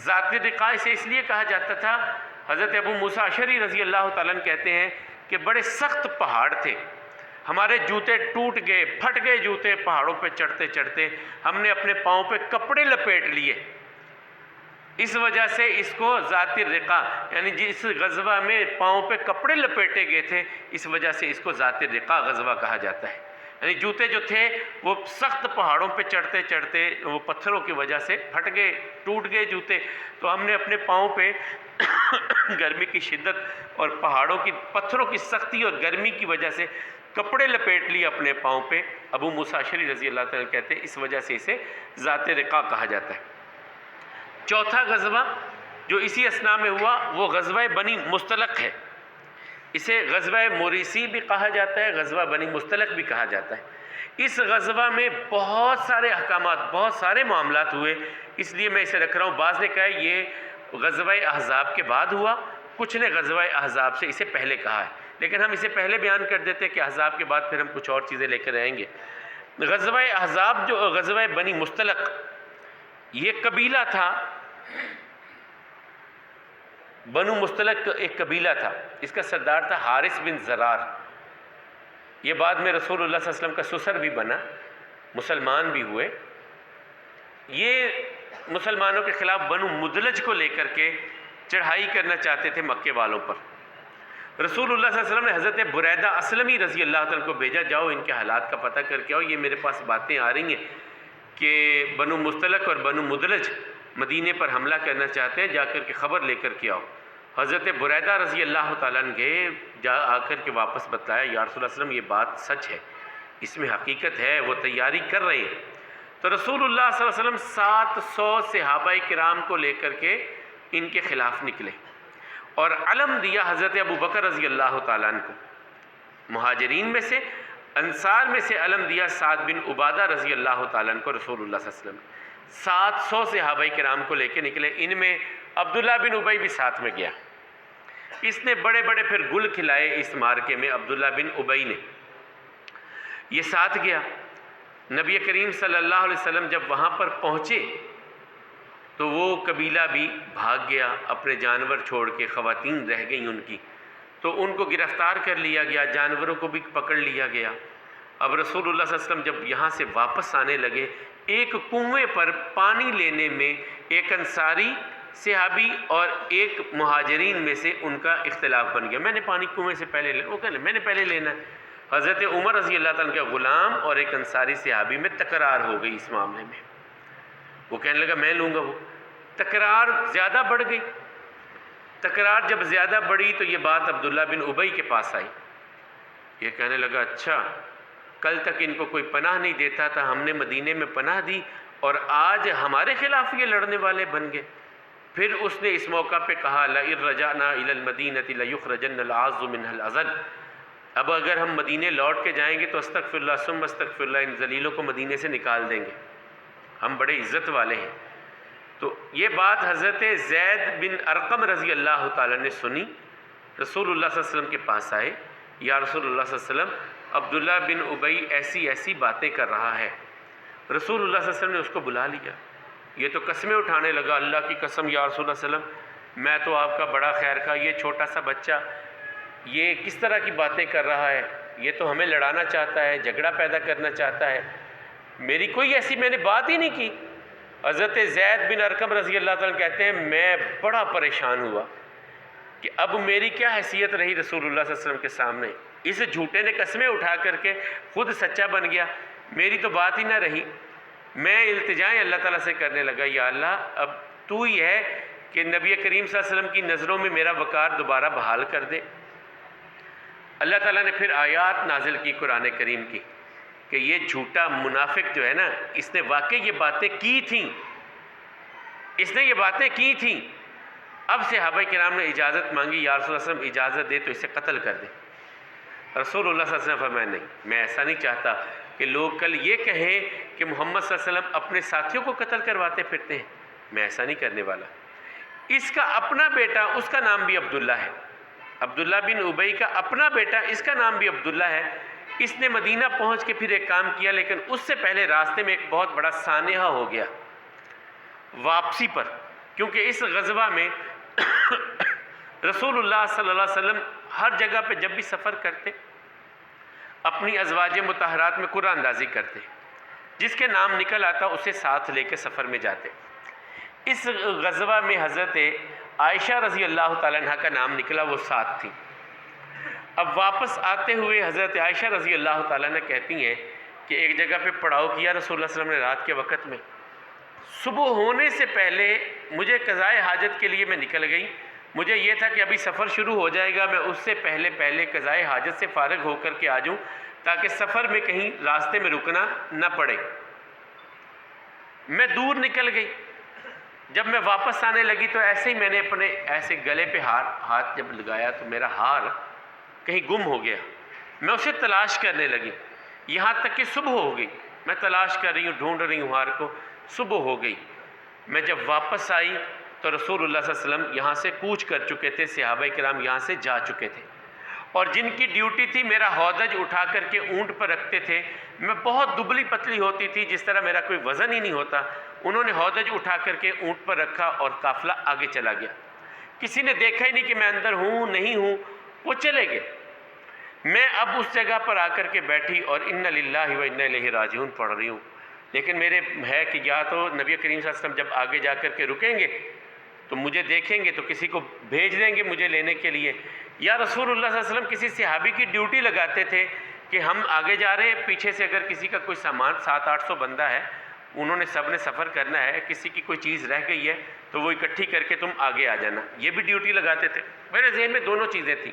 ذات رقاع اسے اس لیے کہا جاتا تھا، حضرت ابو موسیٰ اشعری رضی اللہ تعالیٰ عنہ کہتے ہیں کہ بڑے سخت پہاڑ تھے، ہمارے جوتے ٹوٹ گئے، پھٹ گئے جوتے پہاڑوں پہ چڑھتے چڑھتے، ہم نے اپنے پاؤں پہ کپڑے لپیٹ لیے، اس وجہ سے اس کو ذات الرقاع، یعنی جس غزوہ میں پاؤں پہ کپڑے لپیٹے گئے تھے، اس وجہ سے اس کو ذات الرقاع غزوہ کہا جاتا ہے۔ یعنی جوتے جو تھے وہ سخت پہاڑوں پہ چڑھتے چڑھتے وہ پتھروں کی وجہ سے پھٹ گئے، ٹوٹ گئے جوتے، تو ہم نے اپنے پاؤں پہ گرمی کی شدت اور پہاڑوں کی پتھروں کی سختی اور گرمی کی وجہ سے کپڑے لپیٹ لیے اپنے پاؤں پہ۔ ابو موسیٰ اشعری رضی اللہ تعالیٰ کہتے ہیں اس وجہ سے اسے ذات رقاع کہا جاتا ہے۔ چوتھا غزوہ جو اسی اثناء میں ہوا وہ غزوہ بنی مستلق ہے، اسے غزوہ موریسی بھی کہا جاتا ہے، غزوہ بنی مستلق بھی کہا جاتا ہے۔ اس غزوہ میں بہت سارے احکامات، بہت سارے معاملات ہوئے، اس لیے میں اسے رکھ رہا ہوں۔ بعض نے کہا یہ غزوہ احزاب کے بعد ہوا، کچھ نے غزوہ احزاب سے اسے پہلے کہا ہے، لیکن ہم اسے پہلے بیان کر دیتے ہیں کہ احزاب کے بعد پھر ہم کچھ اور چیزیں لے کر آئیں گے۔ غزوہ احزاب جو غزوہ بنی مستلق، یہ قبیلہ تھا، بنو مستلق ایک قبیلہ تھا، اس کا سردار تھا حارث بن زرار۔ یہ بعد میں رسول اللہ صلی اللہ علیہ وسلم کا سسر بھی بنا، مسلمان بھی ہوئے۔ یہ مسلمانوں کے خلاف بنو مدلج کو لے کر کے چڑھائی کرنا چاہتے تھے مکے والوں پر۔ رسول اللہ صلی اللہ علیہ وسلم نے حضرت بریدہ اسلمی رضی اللہ تعالیٰ کو بھیجا، جاؤ ان کے حالات کا پتہ کر کے آؤ، یہ میرے پاس باتیں آ رہی ہیں کہ بنو مستلق اور بنو مدلج مدینے پر حملہ کرنا چاہتے ہیں، جا کر کے خبر لے کر کے آؤ۔ حضرت بریدہ رضی اللہ تعالیٰ عنہ گئے، آ کر کے واپس بتلایا، یا رسول اللہ صلی اللہ علیہ وسلم یہ بات سچ ہے، اس میں حقیقت ہے، وہ تیاری کر رہے ہیں۔ تو رسول اللہ صلی اللہ علیہ وسلم 700 صحابہ کرام کو لے کر کے ان کے خلاف نکلے اور علم دیا حضرت ابو بکر رضی اللہ تعالیٰ عنہ کو۔ مہاجرین میں سے، انصار میں سے علم دیا سعد بن عبادہ رضی اللہ تعالیٰ عنہ کو رسول اللہ صلی اللہ علیہ وسلم۔ 700 صحابہ کرام کو لے کے نکلے، ان میں عبداللہ بن ابی بھی ساتھ میں گیا۔ اس نے بڑے بڑے پھر گل کھلائے اس مارکے میں، عبداللہ بن ابی نے، یہ ساتھ گیا۔ نبی کریم صلی اللہ علیہ وسلم جب وہاں پر پہنچے تو وہ قبیلہ بھی بھاگ گیا، اپنے جانور چھوڑ کے، خواتین رہ گئیں ان کی، تو ان کو گرفتار کر لیا گیا، جانوروں کو بھی پکڑ لیا گیا۔ اب رسول اللہ صلی اللہ علیہ وسلم جب یہاں سے واپس آنے لگے، ایک کنویں پر پانی لینے میں ایک انصاری صحابی اور ایک مہاجرین میں سے ان کا اختلاف بن گیا، میں نے پانی کنویں سے پہلے لینا، وہ کہنے میں نے پہلے لینا ہے۔ حضرت عمر رضی اللہ تعالیٰ کا غلام اور ایک انصاری صحابی میں تکرار ہو گئی اس معاملے میں، وہ کہنے لگا میں لوں گا، وہ تکرار زیادہ بڑھ گئی۔ تکرار جب زیادہ بڑھی تو یہ بات عبداللہ بن ابی کے پاس آئی، یہ کہنے لگا اچھا، کل تک ان کو کوئی پناہ نہیں دیتا تھا، ہم نے مدینے میں پناہ دی اور آج ہمارے خلاف یہ لڑنے والے بن گئے۔ پھر اس نے اس موقع پہ کہا لَإِن رَجَعْنَا إِلَى الْمَدِينَةِ لَيُخْرَجَنَّ الْأَعَزُّ مِنْهَا الْأَذَلُّ، اب اگر ہم مدینے لوٹ کے جائیں گے تو استغفر اللہ ثم استغفر اللہ، ان ذلیلوں کو مدینے سے نکال دیں گے، ہم بڑے عزت والے ہیں۔ تو یہ بات حضرت زید بن ارقم رضی اللہ تعالیٰ نے سنی، رسول اللہ صلی اللہ علیہ وسلم کے پاس آئے، یا رسول اللہ صلی اللہ علیہ وسلم عبداللہ بن ابی ایسی ایسی باتیں کر رہا ہے۔ رسول اللہ صلی اللہ علیہ وسلم نے اس کو بلا لیا، یہ تو قسمیں اٹھانے لگا، اللہ کی قسم یا رسول اللہ صلی اللہ علیہ وسلم میں تو آپ کا بڑا خیر خواہ، یہ چھوٹا سا بچہ یہ کس طرح کی باتیں کر رہا ہے، یہ تو ہمیں لڑانا چاہتا ہے، جھگڑا پیدا کرنا چاہتا ہے، میری کوئی ایسی میں نے بات ہی نہیں کی۔ حضرت زید بن ارقم رضی اللہ تعالیٰ کہتے ہیں میں بڑا پریشان ہوا کہ اب میری کیا حیثیت رہی رسول اللہ صلی اللہ علیہ وسلم کے سامنے، اس جھوٹے نے قسمیں اٹھا کر کے خود سچا بن گیا، میری تو بات ہی نہ رہی۔ میں التجائیں اللہ تعالیٰ سے کرنے لگا، یا اللہ اب تو ہی ہے کہ نبی کریم صلی اللہ علیہ وسلم کی نظروں میں میرا وقار دوبارہ بحال کر دے۔ اللہ تعالیٰ نے پھر آیات نازل کی قرآن کریم کی کہ یہ جھوٹا منافق جو ہے نا، اس نے واقعی یہ باتیں کی تھیں، اس نے یہ باتیں کی تھیں۔ اب صحابہ کرام نے اجازت مانگی، یا رسول اللہ صلی اللہ علیہ وسلم اجازت دے تو اسے قتل کر دے۔ رسول اللہ صلی اللہ علیہ وسلم فرمایا نہیں، میں ایسا نہیں چاہتا کہ لوگ کل یہ کہیں کہ محمد صلی اللہ علیہ وسلم اپنے ساتھیوں کو قتل کرواتے پھرتے ہیں، میں ایسا نہیں کرنے والا۔ اس کا اپنا بیٹا، اس کا نام بھی عبداللہ ہے، عبداللہ بن ابی کا اپنا بیٹا، اس کا نام بھی عبداللہ ہے۔ اس نے مدینہ پہنچ کے پھر ایک کام کیا، لیکن اس سے پہلے راستے میں ایک بہت بڑا سانحہ ہو گیا واپسی پر، کیونکہ اس غزوہ میں رسول اللہ صلی اللہ علیہ وسلم ہر جگہ پہ جب بھی سفر کرتے اپنی ازواج مطہرات میں قرآن اندازی کرتے، جس کے نام نکل آتا اسے ساتھ لے کے سفر میں جاتے۔ اس غزوہ میں حضرت عائشہ رضی اللہ تعالیٰ عنہ کا نام نکلا، وہ ساتھ تھی۔ اب واپس آتے ہوئے حضرت عائشہ رضی اللہ تعالیٰ عنہ کہتی ہیں کہ ایک جگہ پہ پڑاؤ کیا رسول اللہ صلی اللہ علیہ وسلم نے رات کے وقت میں، صبح ہونے سے پہلے مجھے قضائے حاجت کے لیے میں نکل گئی، مجھے یہ تھا کہ ابھی سفر شروع ہو جائے گا، میں اس سے پہلے قضائے حاجت سے فارغ ہو کر کے آ جاؤں تاکہ سفر میں کہیں راستے میں رکنا نہ پڑے۔ میں دور نکل گئی، جب میں واپس آنے لگی تو ایسے ہی میں نے اپنے ایسے گلے پہ ہاتھ جب لگایا تو میرا ہار کہیں گم ہو گیا۔ میں اسے تلاش کرنے لگی، یہاں تک کہ صبح ہو گئی، میں تلاش کر رہی ہوں، ڈھونڈ رہی ہوں ہار کو، صبح ہو گئی۔ میں جب واپس آئی تو رسول اللہ صلی اللہ علیہ وسلم یہاں سے کوچ کر چکے تھے، صحابہ کرام یہاں سے جا چکے تھے، اور جن کی ڈیوٹی تھی میرا ہودج اٹھا کر کے اونٹ پر رکھتے تھے، میں بہت دبلی پتلی ہوتی تھی، جس طرح میرا کوئی وزن ہی نہیں ہوتا، انہوں نے ہودج اٹھا کر کے اونٹ پر رکھا اور قافلہ آگے چلا گیا۔ کسی نے دیکھا ہی نہیں کہ میں اندر ہوں نہیں ہوں، وہ چلے گئے۔ میں اب اس جگہ پر آ کر کے بیٹھی اور ان للہ و انا الیہ راجعون پڑھ رہی ہوں، لیکن میرے ہے کہ یا تو نبی کریم صلی اللہ علیہ وسلم جب آگے جا کر کے رکیں گے تو مجھے دیکھیں گے تو کسی کو بھیج دیں گے مجھے لینے کے لیے، یا رسول اللہ صلی اللہ علیہ وسلم کسی صحابی کی ڈیوٹی لگاتے تھے کہ ہم آگے جا رہے ہیں، پیچھے سے اگر کسی کا کوئی سامان 700-800 بندہ ہے، انہوں نے سب نے سفر کرنا ہے، کسی کی کوئی چیز رہ گئی ہے تو وہ اکٹھی کر کے تم آگے آ جانا، یہ بھی ڈیوٹی لگاتے تھے۔ میرے ذہن میں دونوں چیزیں تھیں،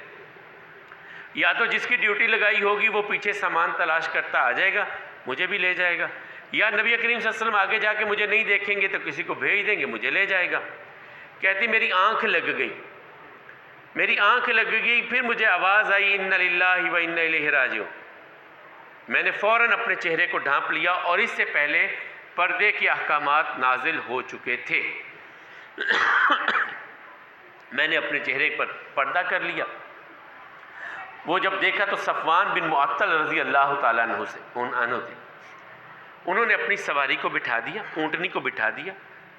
یا تو جس کی ڈیوٹی لگائی ہوگی وہ پیچھے سامان تلاش کرتا آ جائے گا مجھے بھی لے جائے گا، یا نبی کریم صلی اللہ علیہ وسلم آگے جا کے مجھے نہیں دیکھیں گے تو کسی کو بھیج دیں گے مجھے لے جائے گا۔ کہتی میری آنکھ لگ گئی، میری آنکھ لگ گئی، پھر مجھے آواز آئی ان للہ و انا الیہ راجعون۔ میں نے فوراً اپنے چہرے کو ڈھانپ لیا، اور اس سے پہلے پردے کے احکامات نازل ہو چکے تھے۔ میں نے اپنے چہرے پر پردہ کر لیا۔ وہ جب دیکھا تو صفوان بن معطل رضی اللہ تعالیٰ عنہ تھے، انہوں نے اپنی سواری کو بٹھا دیا، اونٹنی کو بٹھا دیا،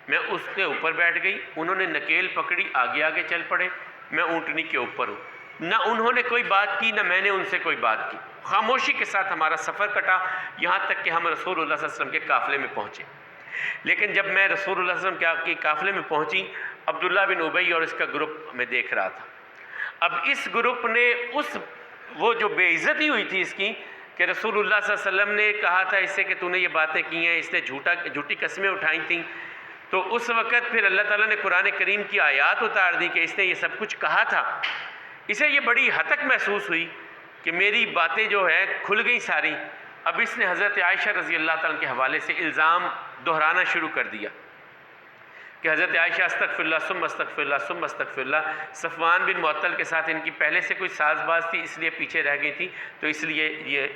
میں اس کے اوپر بیٹھ گئی، انہوں نے نکیل پکڑی، آگے آگے چل پڑے، میں اونٹنی کے اوپر ہوں، نہ انہوں نے کوئی بات کی نہ میں نے ان سے کوئی بات کی، خاموشی کے ساتھ ہمارا سفر کٹا، یہاں تک کہ ہم رسول اللہ صلی اللہ علیہ وسلم کے قافلے میں پہنچے۔ لیکن جب میں رسول اللہ صلی اللہ علیہ وسلم کے قافلے میں پہنچی، عبداللہ بن ابی اور اس کا گروپ میں دیکھ رہا تھا۔ اب اس گروپ نے وہ جو بے عزتی ہوئی تھی اس کی کہ رسول اللہ صلی اللہ علیہ وسلم نے کہا تھا اس سے کہ تو نے یہ باتیں کی ہیں، اس نے جھوٹی قسمیں اٹھائی تھیں، تو اس وقت پھر اللہ تعالیٰ نے قرآن کریم کی آیات اتار دی کہ اس نے یہ سب کچھ کہا تھا۔ اسے یہ بڑی ہتک محسوس ہوئی کہ میری باتیں جو ہے کھل گئی ساری۔ اب اس نے حضرت عائشہ رضی اللہ تعالیٰ کے حوالے سے الزام دہرانا شروع کر دیا کہ حضرت عائشہ استغفر اللہ ثم استغفر اللہ ثم استغفر اللہ، صفوان بن معطل کے ساتھ ان کی پہلے سے کوئی ساز باز تھی اس لیے پیچھے رہ گئی تھی، تو اس لیے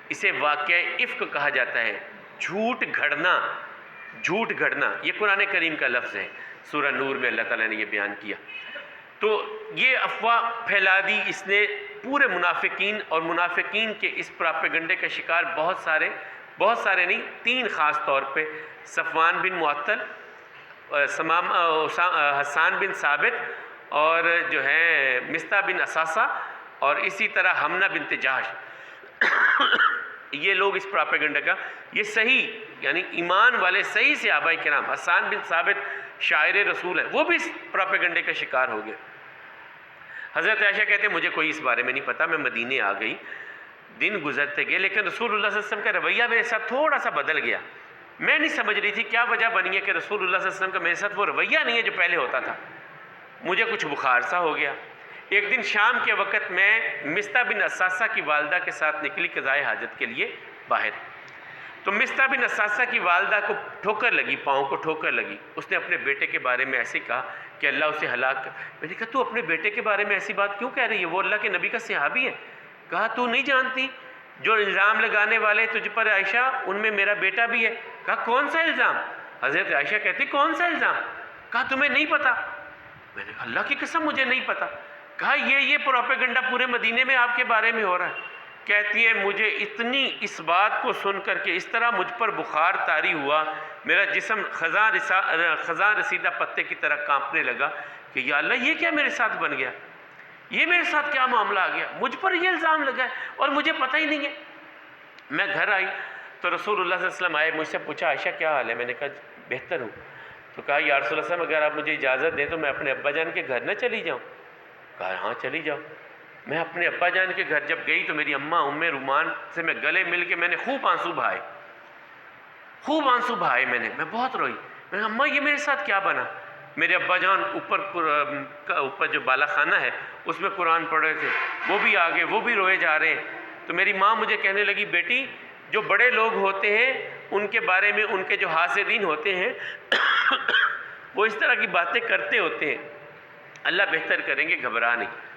اسے واقعہ افک کہا جاتا ہے، جھوٹ گھڑنا، یہ قرآن کریم کا لفظ ہے، سورہ نور میں اللہ تعالیٰ نے یہ بیان کیا۔ تو یہ افواہ پھیلا دی اس نے پورے منافقین، اور منافقین کے اس پراپیگنڈے کا شکار بہت سارے نہیں، 3 خاص طور پہ، صفوان بن معطل، حسان بن ثابت، اور جو ہے مصطح بن اساسہ، اور اسی طرح حمنہ بنت جہش۔ یہ لوگ اس پراپیگنڈا کا، یہ صحیح یعنی ایمان والے صحیح صحابہ کرام، حسان بن ثابت شاعر رسول ہیں، وہ بھی اس پراپیگنڈے کا شکار ہو گئے۔ حضرت عائشہ کہتے ہیں مجھے کوئی اس بارے میں نہیں پتا، میں مدینے آ گئی، دن گزرتے گئے، لیکن رسول اللہ صلی اللہ علیہ وسلم کا رویہ میرے ساتھ تھوڑا سا بدل گیا۔ میں نہیں سمجھ رہی تھی کیا وجہ بنی ہے کہ رسول اللہ صلی اللہ علیہ وسلم کا میرے ساتھ وہ رویہ نہیں ہے جو پہلے ہوتا تھا۔ مجھے کچھ بخار سا ہو گیا۔ ایک دن شام کے وقت میں مصطح بن اساسہ کی والدہ کے ساتھ نکلی قضائے حاجت کے لیے باہر، تو مصطح بن اساسہ کی والدہ کو ٹھوکر لگی، پاؤں کو ٹھوکر لگی۔ اس نے اپنے بیٹے کے بارے میں ایسے کہا کہ اللہ اسے ہلاک کر۔ میں نے کہا تو اپنے بیٹے کے بارے میں ایسی بات کیوں کہہ رہی ہے، وہ اللہ کے نبی کا صحابی ہے۔ کہا تو نہیں جانتی جو الزام لگانے والے تجھ پر عائشہ ان میں میرا بیٹا بھی ہے۔ کہا کون سا الزام؟ حضرت عائشہ کہتی کون سا الزام؟ کہا تمہیں نہیں پتا؟ میں نے کہا اللہ کی قسم مجھے نہیں پتا۔ کہا یہ پروپیگنڈا پورے مدینے میں آپ کے بارے میں ہو رہا ہے۔ کہتی ہے مجھے اتنی اس بات کو سن کر کے اس طرح مجھ پر بخار طاری ہوا، میرا جسم خزاں رسیدہ پتے کی طرح کانپنے لگا کہ یا اللہ یہ کیا میرے ساتھ بن گیا، یہ میرے ساتھ کیا معاملہ آ گیا، مجھ پر یہ الزام لگا ہے اور مجھے پتہ ہی نہیں ہے۔ میں گھر آئی تو رسول اللہ صلی اللہ علیہ وسلم آئے، مجھ سے پوچھا عائشہ کیا حال ہے؟ میں نے کہا بہتر ہوں۔ تو کہا یا رسول اللہ صلی اللہ علیہ وسلم اگر آپ مجھے اجازت دیں تو میں اپنے ابا جان کے گھر نہ چلی جاؤں؟ کہا ہاں چلی جاؤ۔ میں اپنے ابا جان کے گھر جب گئی تو میری اماں ام رومان سے میں گلے مل کے میں نے خوب آنسو بہائے میں بہت روئی۔ میں نے اماں یہ میرے ساتھ کیا بنا؟ میرے ابا جان اوپر جو بالا خانہ ہے اس میں قرآن پڑھ رہے تھے، وہ بھی آگے وہ بھی روئے جا رہے ہیں۔ تو میری ماں مجھے کہنے لگی بیٹی جو بڑے لوگ ہوتے ہیں ان کے بارے میں ان کے جو حاسدین ہوتے ہیں وہ اس طرح کی باتیں کرتے ہوتے ہیں، اللہ بہتر کریں گے، گھبرا نہیں۔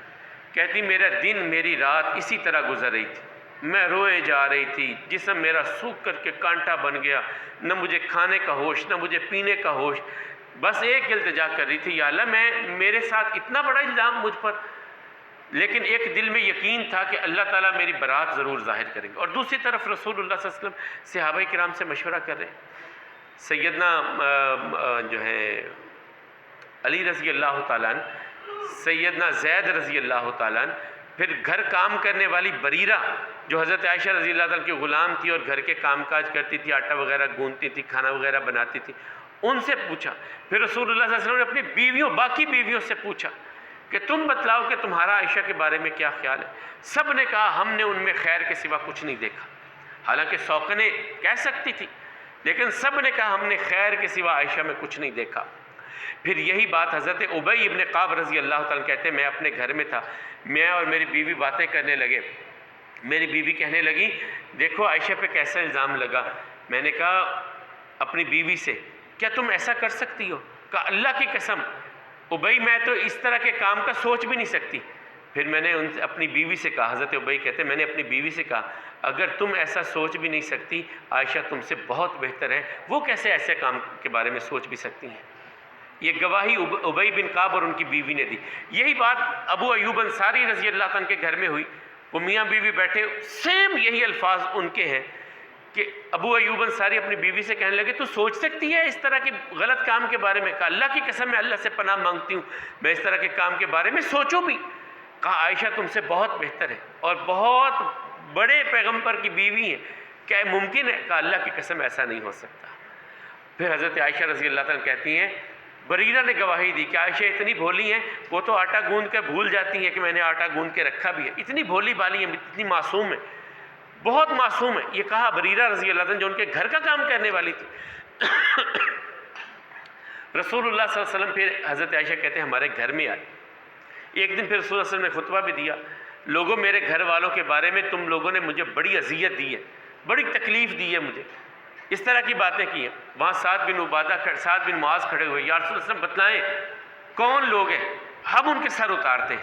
کہتی میرا دن میری رات اسی طرح گزر رہی تھی، میں روئے جا رہی تھی، جسم میرا سوکھ کر کے کانٹا بن گیا، نہ مجھے کھانے کا ہوش نہ مجھے پینے کا ہوش، بس ایک التجا کر رہی تھی یا اللہ میرے ساتھ اتنا بڑا الزام مجھ پر، لیکن ایک دل میں یقین تھا کہ اللہ تعالیٰ میری برات ضرور ظاہر کریں گے۔ اور دوسری طرف رسول اللہ صلی اللہ علیہ وسلم صحابہ کرام سے مشورہ کر رہے ہیں۔ سیدنا جو ہے علی رضی اللہ تعالیٰ عنہ، سیدنا زید رضی اللہ تعالیٰ عنہ، پھر گھر کام کرنے والی بریرہ جو حضرت عائشہ رضی اللہ تعالیٰ کی غلام تھی اور گھر کے کام کاج کرتی تھی، آٹا وغیرہ گوندتی تھی، کھانا وغیرہ بناتی تھی، ان سے پوچھا۔ پھر رسول اللہ صلی اللہ علیہ وسلم نے اپنی باقی بیویوں سے پوچھا کہ تم بتلاؤ کہ تمہارا عائشہ کے بارے میں کیا خیال ہے؟ سب نے کہا ہم نے ان میں خیر کے سوا کچھ نہیں دیکھا۔ حالانکہ سوکنے کہہ سکتی تھی، لیکن سب نے کہا ہم نے خیر کے سوا عائشہ میں کچھ نہیں دیکھا۔ پھر یہی بات حضرت ابی ابن قعب رضی اللہ تعالیٰ کہتے ہیں میں اپنے گھر میں تھا، میں اور میری بیوی باتیں کرنے لگے، میری بیوی کہنے لگی دیکھو عائشہ پہ کیسا الزام لگا۔ میں نے کہا اپنی بیوی سے کیا تم ایسا کر سکتی ہو؟ کہا اللہ کی قسم ابی میں تو اس طرح کے کام کا سوچ بھی نہیں سکتی۔ پھر میں نے اپنی بیوی سے کہا، حضرت ابی کہتے ہیں میں نے اپنی بیوی سے کہا اگر تم ایسا سوچ بھی نہیں سکتی عائشہ تم سے بہت بہتر ہے، وہ کیسے ایسے کام کے بارے میں سوچ بھی سکتی ہیں؟ یہ گواہی ابی بن قعب اور ان کی بیوی نے دی۔ یہی بات ابو ایوب انصاری رضی اللہ عنہ کے گھر میں ہوئی، وہ میاں بیوی بیٹھے، سیم یہی الفاظ ان کے ہیں کہ ابو ایوب انصاری اپنی بیوی سے کہنے لگے تو سوچ سکتی ہے اس طرح کے غلط کام کے بارے میں؟ کہا اللہ کی قسم میں اللہ سے پناہ مانگتی ہوں میں اس طرح کے کام کے بارے میں سوچوں بھی۔ کہا عائشہ تم سے بہت بہتر ہے اور بہت بڑے پیغمبر کی بیوی ہے، کیا ممکن ہے؟ کہا اللہ کی قسم ایسا نہیں ہو سکتا۔ پھر حضرت عائشہ رضی اللہ عنہ کہتی ہیں بریرہ نے گواہی دی کہ عائشہ اتنی بھولی ہیں، وہ تو آٹا گوندھ کے بھول جاتی ہیں کہ میں نے آٹا گوندھ کے رکھا بھی ہے، اتنی بھولی بالی ہیں، اتنی معصوم ہے، بہت معصوم ہے۔ یہ کہا بریرہ رضی اللہ عنہ جو ان کے گھر کا کام کرنے والی تھی۔ رسول اللہ صلی اللہ علیہ وسلم پھر حضرت عائشہ کہتے ہیں ہمارے گھر میں آئے۔ ایک دن پھر رسول اللہ صلی اللہ علیہ وسلم نے خطبہ بھی دیا، لوگوں میرے گھر والوں کے بارے میں تم لوگوں نے مجھے بڑی اذیت دی ہے، بڑی تکلیف دی ہے مجھے، اس طرح کی باتیں کی ہیں۔ وہاں سعد بن معاذ کھڑے ہوئے، یا رسول اللہ صلی اللہ علیہ وسلم بتلائیں کون لوگ ہیں، ہم ان کے سر اتارتے ہیں۔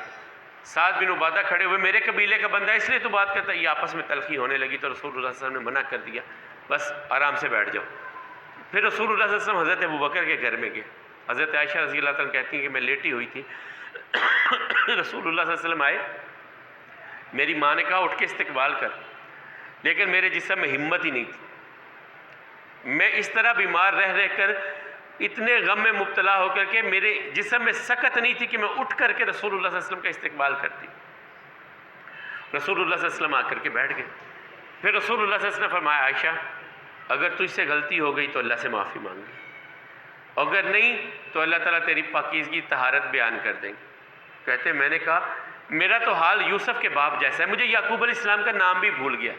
سعد بن عبادہ کھڑے ہوئے، میرے قبیلے کا بندہ اس لیے تو بات کرتا ہے۔ یہ آپس میں تلخی ہونے لگی تو رسول اللہ صلی اللہ علیہ وسلم نے منع کر دیا، بس آرام سے بیٹھ جاؤ۔ پھر رسول اللہ صلی اللہ علیہ وسلم حضرت ابوبکر کے گھر میں گئے۔ حضرت عائشہ رضی اللہ عنہ کہتی ہیں کہ میں لیٹی ہوئی تھی، رسول اللہ صلی اللہ علیہ وسلم آئے، میری ماں نے کہا اٹھ کے استقبال کر، لیکن میرے جسم میں ہمت ہی نہیں تھی، میں اس طرح بیمار رہ کر اتنے غم میں مبتلا ہو کر کے میرے جسم میں سکت نہیں تھی کہ میں اٹھ کر کے رسول اللہ صلی اللہ علیہ وسلم کا استقبال کرتی۔ رسول اللہ صلی اللہ علیہ وسلم آ کر کے بیٹھ گئے۔ پھر رسول اللہ صلی اللہ علیہ وسلم فرمایا عائشہ اگر تجھ سے غلطی ہو گئی تو اللہ سے معافی مانگ، اگر نہیں تو اللہ تعالیٰ تیری پاکیزگی طہارت بیان کر دیں گے۔ کہتے ہیں میں نے کہا میرا تو حال یوسف کے باپ جیسا ہے، مجھے یعقوب علیہ السلام کا نام بھی بھول گیا۔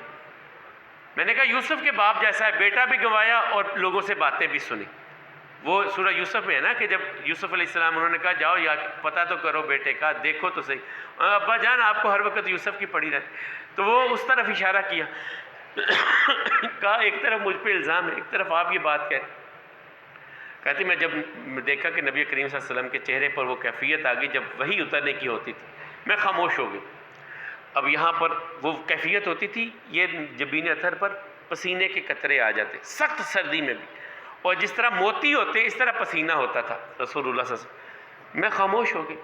میں نے کہا یوسف کے باپ جیسا ہے، بیٹا بھی گنوایا اور لوگوں سے باتیں بھی سنی۔ وہ سورہ یوسف میں ہے نا کہ جب یوسف علیہ السلام انہوں نے کہا جاؤ یا پتہ تو کرو بیٹے کا، دیکھو تو صحیح، ابا جان آپ کو ہر وقت یوسف کی پڑی رہتی، تو وہ اس طرف اشارہ کیا، کہا ایک طرف مجھ پہ الزام ہے، ایک طرف آپ یہ بات کہتے۔ کہتی میں جب دیکھا کہ نبی کریم صلی اللہ علیہ وسلم کے چہرے پر وہ کیفیت آ گئی جب وحی اترنے کی ہوتی تھی، میں خاموش ہو گئی۔ اب یہاں پر وہ کیفیت ہوتی تھی، یہ جبین اطہر پر پسینے کے قطرے آ جاتے سخت سردی میں بھی، اور جس طرح موتی ہوتے اس طرح پسینہ ہوتا تھا رسول اللہ صلی اللہ علیہ وسلم۔ میں خاموش ہو گئی۔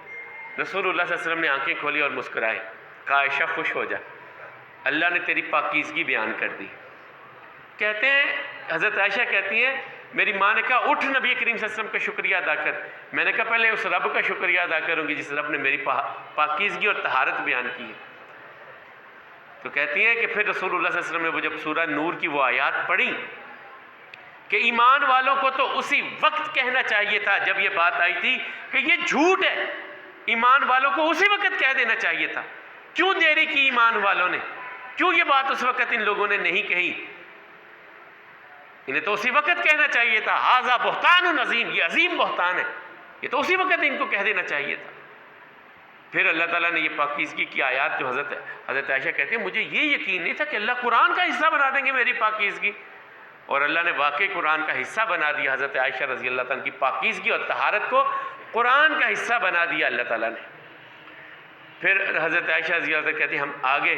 رسول اللہ صلی اللہ علیہ وسلم نے آنکھیں کھولی اور مسکرائے، کہا عائشہ خوش ہو جا، اللہ نے تیری پاکیزگی بیان کر دی۔ کہتے ہیں حضرت عائشہ کہتی ہیں میری ماں نے کہا اٹھ نبی کریم صلی اللہ علیہ وسلم کا شکریہ ادا کر۔ میں نے کہا پہلے اس رب کا شکریہ ادا کروں گی جس رب نے میری پاکیزگی اور طہارت بیان کی ہے۔ تو کہتی ہیں کہ پھر رسول اللہ صلی اللہ علیہ وسلم نے وہ جب سورہ نور کی وہ آیات پڑھی کہ ایمان والوں کو تو اسی وقت کہنا چاہیے تھا جب یہ بات آئی تھی کہ یہ جھوٹ ہے، ایمان والوں کو اسی وقت کہہ دینا چاہیے تھا، کیوں دیری کی ایمان والوں نے؟ کیوں یہ بات اس وقت ان لوگوں نے نہیں کہی؟ انہیں تو اسی وقت کہنا چاہیے تھا، ھذا بہتان عظیم، یہ عظیم بہتان ہے، یہ تو اسی وقت ان کو کہہ دینا چاہیے تھا۔ پھر اللہ تعالیٰ نے یہ پاکیزگی کی آیات جو حضرت عائشہ کہتے ہیں مجھے یہ یقین نہیں تھا کہ اللہ قرآن کا حصہ بنا دیں گے میری پاکیزگی، اور اللہ نے واقعی قرآن کا حصہ بنا دیا۔ حضرت عائشہ رضی اللہ تعالیٰ کی پاکیزگی اور طہارت کو قرآن کا حصہ بنا دیا اللہ تعالیٰ نے۔ پھر حضرت عائشہ رضی اللہ تعالیٰ کہتی ہیں ہم آگے،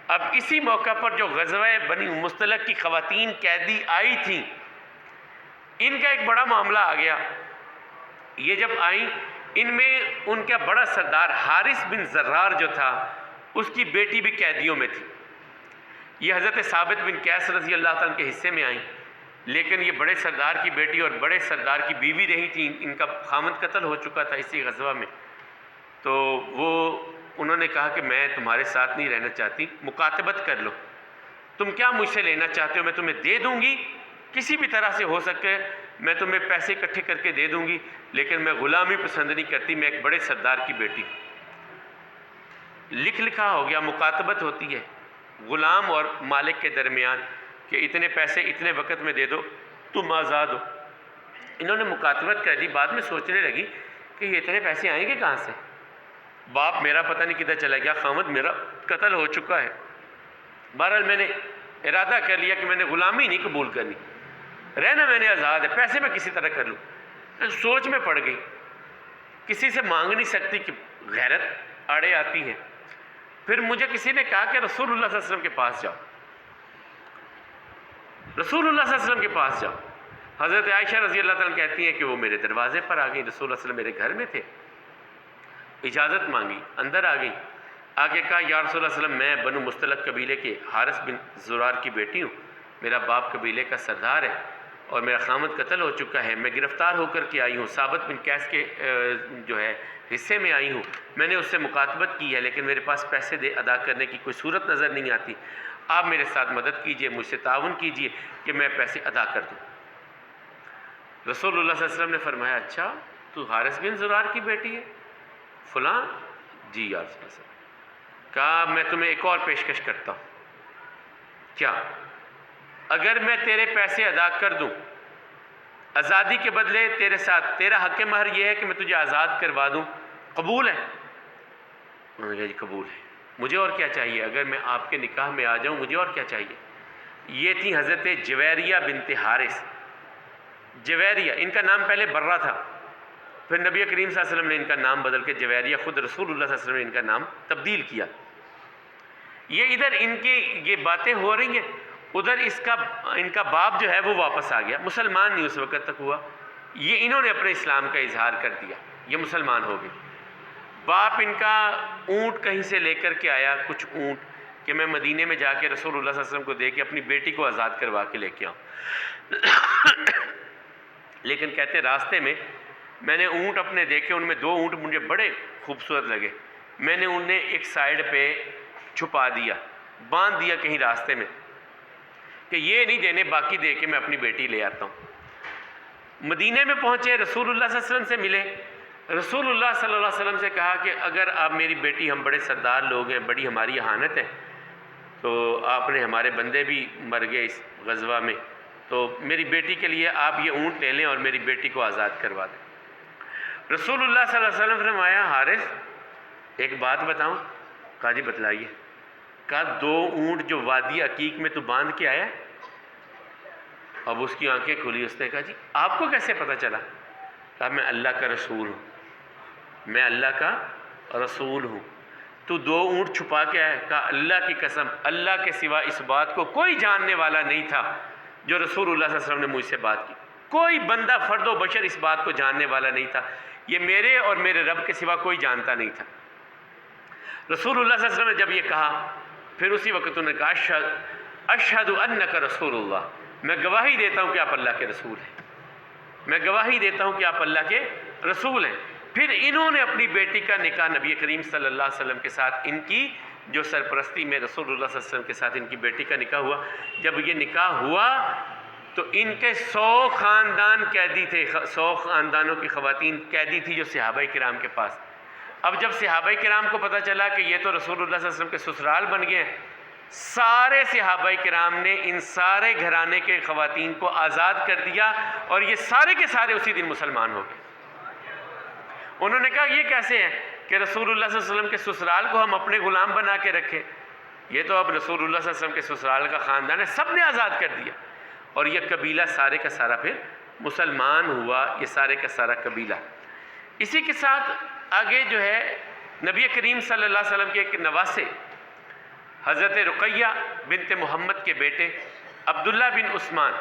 اب اسی موقع پر جو غزوہ بنی مصطلق کی خواتین قیدی آئی تھیں، ان کا ایک بڑا معاملہ آ گیا۔ یہ جب آئیں ان میں ان کا بڑا سردار حارث بن زرار جو تھا اس کی بیٹی بھی قیدیوں میں تھی۔ یہ حضرت ثابت بن قیس رضی اللہ تعالیٰ کے حصے میں آئیں، لیکن یہ بڑے سردار کی بیٹی اور بڑے سردار کی بیوی رہی تھی، ان کا خامند قتل ہو چکا تھا اسی غزوہ میں۔ تو وہ انہوں نے کہا کہ میں تمہارے ساتھ نہیں رہنا چاہتی، مکاتبت کر لو، تم کیا مجھ سے لینا چاہتے ہو میں تمہیں دے دوں گی، کسی بھی طرح سے ہو سکے میں تمہیں پیسے اکٹھے کر کے دے دوں گی، لیکن میں غلامی پسند نہیں کرتی، میں ایک بڑے سردار کی بیٹی ہوں۔ لکھا ہو گیا، مکاتبت ہوتی ہے غلام اور مالک کے درمیان کہ اتنے پیسے اتنے وقت میں دے دو تم آزاد ہو۔ انہوں نے مکاتبت کر دی، بعد میں سوچنے لگی کہ یہ اتنے پیسے آئیں گے کہاں سے، باپ میرا پتہ نہیں کدھر چلا گیا، خامد میرا قتل ہو چکا ہے۔ بہرحال میں نے ارادہ کر لیا کہ میں نے غلامی نہیں قبول کرنی، رہنا میں نے آزاد ہے، پیسے میں کسی طرح کر لوں۔ سوچ میں پڑ گئی، کسی سے مانگ نہیں سکتی کہ غیرت آڑے آتی ہے۔ پھر مجھے کسی نے کہا کہ رسول اللہ صلی اللہ علیہ وسلم کے پاس جاؤ، رسول اللہ صلی اللہ علیہ وسلم کے پاس جاؤ۔ حضرت عائشہ رضی اللہ تعالیٰ کہتی ہیں کہ وہ میرے دروازے پر آ گئی، رسول اللہ صلی اللہ علیہ وسلم میرے گھر میں تھے، اجازت مانگی، اندر آ گئی، آگے کہا یا رسول اللہ صلی اللہ علیہ وسلم میں بنو مصطلق قبیلے کے حارث بن زرار کی بیٹی ہوں، میرا باپ قبیلے کا سردار ہے اور میرا خامد قتل ہو چکا ہے، میں گرفتار ہو کر کے آئی ہوں، ثابت بن قیس کے جو ہے حصے میں آئی ہوں، میں نے اس سے مکاتبت کی ہے لیکن میرے پاس پیسے ادا کرنے کی کوئی صورت نظر نہیں آتی، آپ میرے ساتھ مدد کیجئے، مجھ سے تعاون کیجئے کہ میں پیسے ادا کر دوں۔ رسول اللہ صلی اللہ علیہ وسلم نے فرمایا اچھا تو حارث بن زرار کی بیٹی ہے فلاں؟ جی یا رسول اللہ۔ کہا میں تمہیں ایک اور پیشکش کرتا ہوں، کیا؟ اگر میں تیرے پیسے ادا کر دوں آزادی کے بدلے تیرے ساتھ تیرا حق مہر یہ ہے کہ میں تجھے آزاد کروا دوں، قبول ہے؟ انہوں نے کہا جی قبول ہے، مجھے اور کیا چاہیے، اگر میں آپ کے نکاح میں آ جاؤں مجھے اور کیا چاہیے۔ یہ تھی حضرت جویریہ بنت حارث۔ جویریہ ان کا نام پہلے برہ تھا، پھر نبی کریم صلی اللہ علیہ وسلم نے ان کا نام بدل کے جویریہ، خود رسول اللہ صلی اللہ علیہ وسلم نے ان کا نام تبدیل کیا۔ یہ ادھر ان کی یہ باتیں ہو رہی ہیں، ادھر ان کا باپ جو ہے وہ واپس آ گیا، مسلمان نہیں اس وقت تک ہوا، یہ انہوں نے اپنے اسلام کا اظہار کر دیا، یہ مسلمان ہو گئے۔ باپ ان کا اونٹ کہیں سے لے کر کے آیا، کچھ اونٹ، کہ میں مدینے میں جا کے رسول اللہ صلی اللہ علیہ وسلم کو دے کے اپنی بیٹی کو آزاد کروا کے لے کے آؤں۔ لیکن کہتے راستے میں میں نے اونٹ اپنے دیکھے، ان میں 2 اونٹ مجھے بڑے خوبصورت لگے، میں نے انہیں ایک سائیڈ پہ چھپا دیا، باندھ دیا کہیں راستے میں کہ یہ نہیں دینے، باقی دے کے میں اپنی بیٹی لے آتا ہوں۔ مدینے میں پہنچے، رسول اللہ صلی اللہ علیہ وسلم سے ملے، رسول اللہ صلی اللہ علیہ وسلم سے کہا کہ اگر آپ میری بیٹی، ہم بڑے سردار لوگ ہیں، بڑی ہماری اہانت ہے، تو آپ نے ہمارے بندے بھی مر گئے اس غزوہ میں، تو میری بیٹی کے لیے آپ یہ اونٹ لے لیں اور میری بیٹی کو آزاد کروا دیں۔ رسول اللہ صلی اللہ علیہ وسلم نے فرمایا حارث ایک بات بتاؤں؟ کہا جی بتلائیے۔ کہا 2 اونٹ جو وادی عقیق میں تو باندھ کے آیا؟ اب اس کی آنکھیں کھلی، اس نے کہا جی آپ کو کیسے پتہ چلا؟ کہا میں اللہ کا رسول ہوں، میں اللہ کا رسول ہوں، تو 2 اونٹ چھپا کے آیا؟ کہا اللہ کی قسم اللہ کے سوا اس بات کو کوئی جاننے والا نہیں تھا جو رسول اللہ صلی اللہ علیہ وسلم نے مجھ سے بات کی. کوئی بندہ فرد و بشر اس بات کو جاننے والا نہیں تھا، یہ میرے اور میرے رب کے سوا کوئی جانتا نہیں تھا. رسول اللہ صلی اللہ علیہ وسلم نے جب یہ کہا، پھر اسی وقت انہوں نے کہا اشہد انک رسول اللہ، میں گواہی دیتا ہوں کہ آپ اللہ کے رسول ہیں، میں گواہی دیتا ہوں کہ آپ اللہ کے رسول ہیں. پھر انہوں نے اپنی بیٹی کا نکاح نبی کریم صلی اللہ علیہ وسلم کے ساتھ، ان کی جو سرپرستی میں رسول اللہ صلی اللہ علیہ وسلم کے ساتھ ان کی بیٹی کا نکاح ہوا. جب یہ نکاح ہوا تو ان کے 100 خاندان قیدی تھے، 100 خاندانوں کی خواتین قیدی تھی جو صحابہ کرام کے پاس. اب جب صحابہ کرام کو پتہ چلا کہ یہ تو رسول اللہ صلی اللہ علیہ وسلم کے سسرال بن گئے ہیں، سارے صحابہ کرام نے ان سارے گھرانے کے خواتین کو آزاد کر دیا اور یہ سارے کے سارے اسی دن مسلمان ہو گئے. انہوں نے کہا یہ کیسے ہے کہ رسول اللہ صلی اللہ علیہ وسلم کے سسرال کو ہم اپنے غلام بنا کے رکھیں، یہ تو اب رسول اللہ صلی اللہ علیہ وسلم کے سسرال کا خاندان ہے، سب نے آزاد کر دیا. اور یہ قبیلہ سارے کا سارا پھر مسلمان ہوا، یہ سارے کا سارا قبیلہ. اسی کے ساتھ آگے جو ہے نبی کریم صلی اللہ علیہ وسلم کے ایک نواسے حضرت رقیہ بنت محمد کے بیٹے عبداللہ بن عثمان،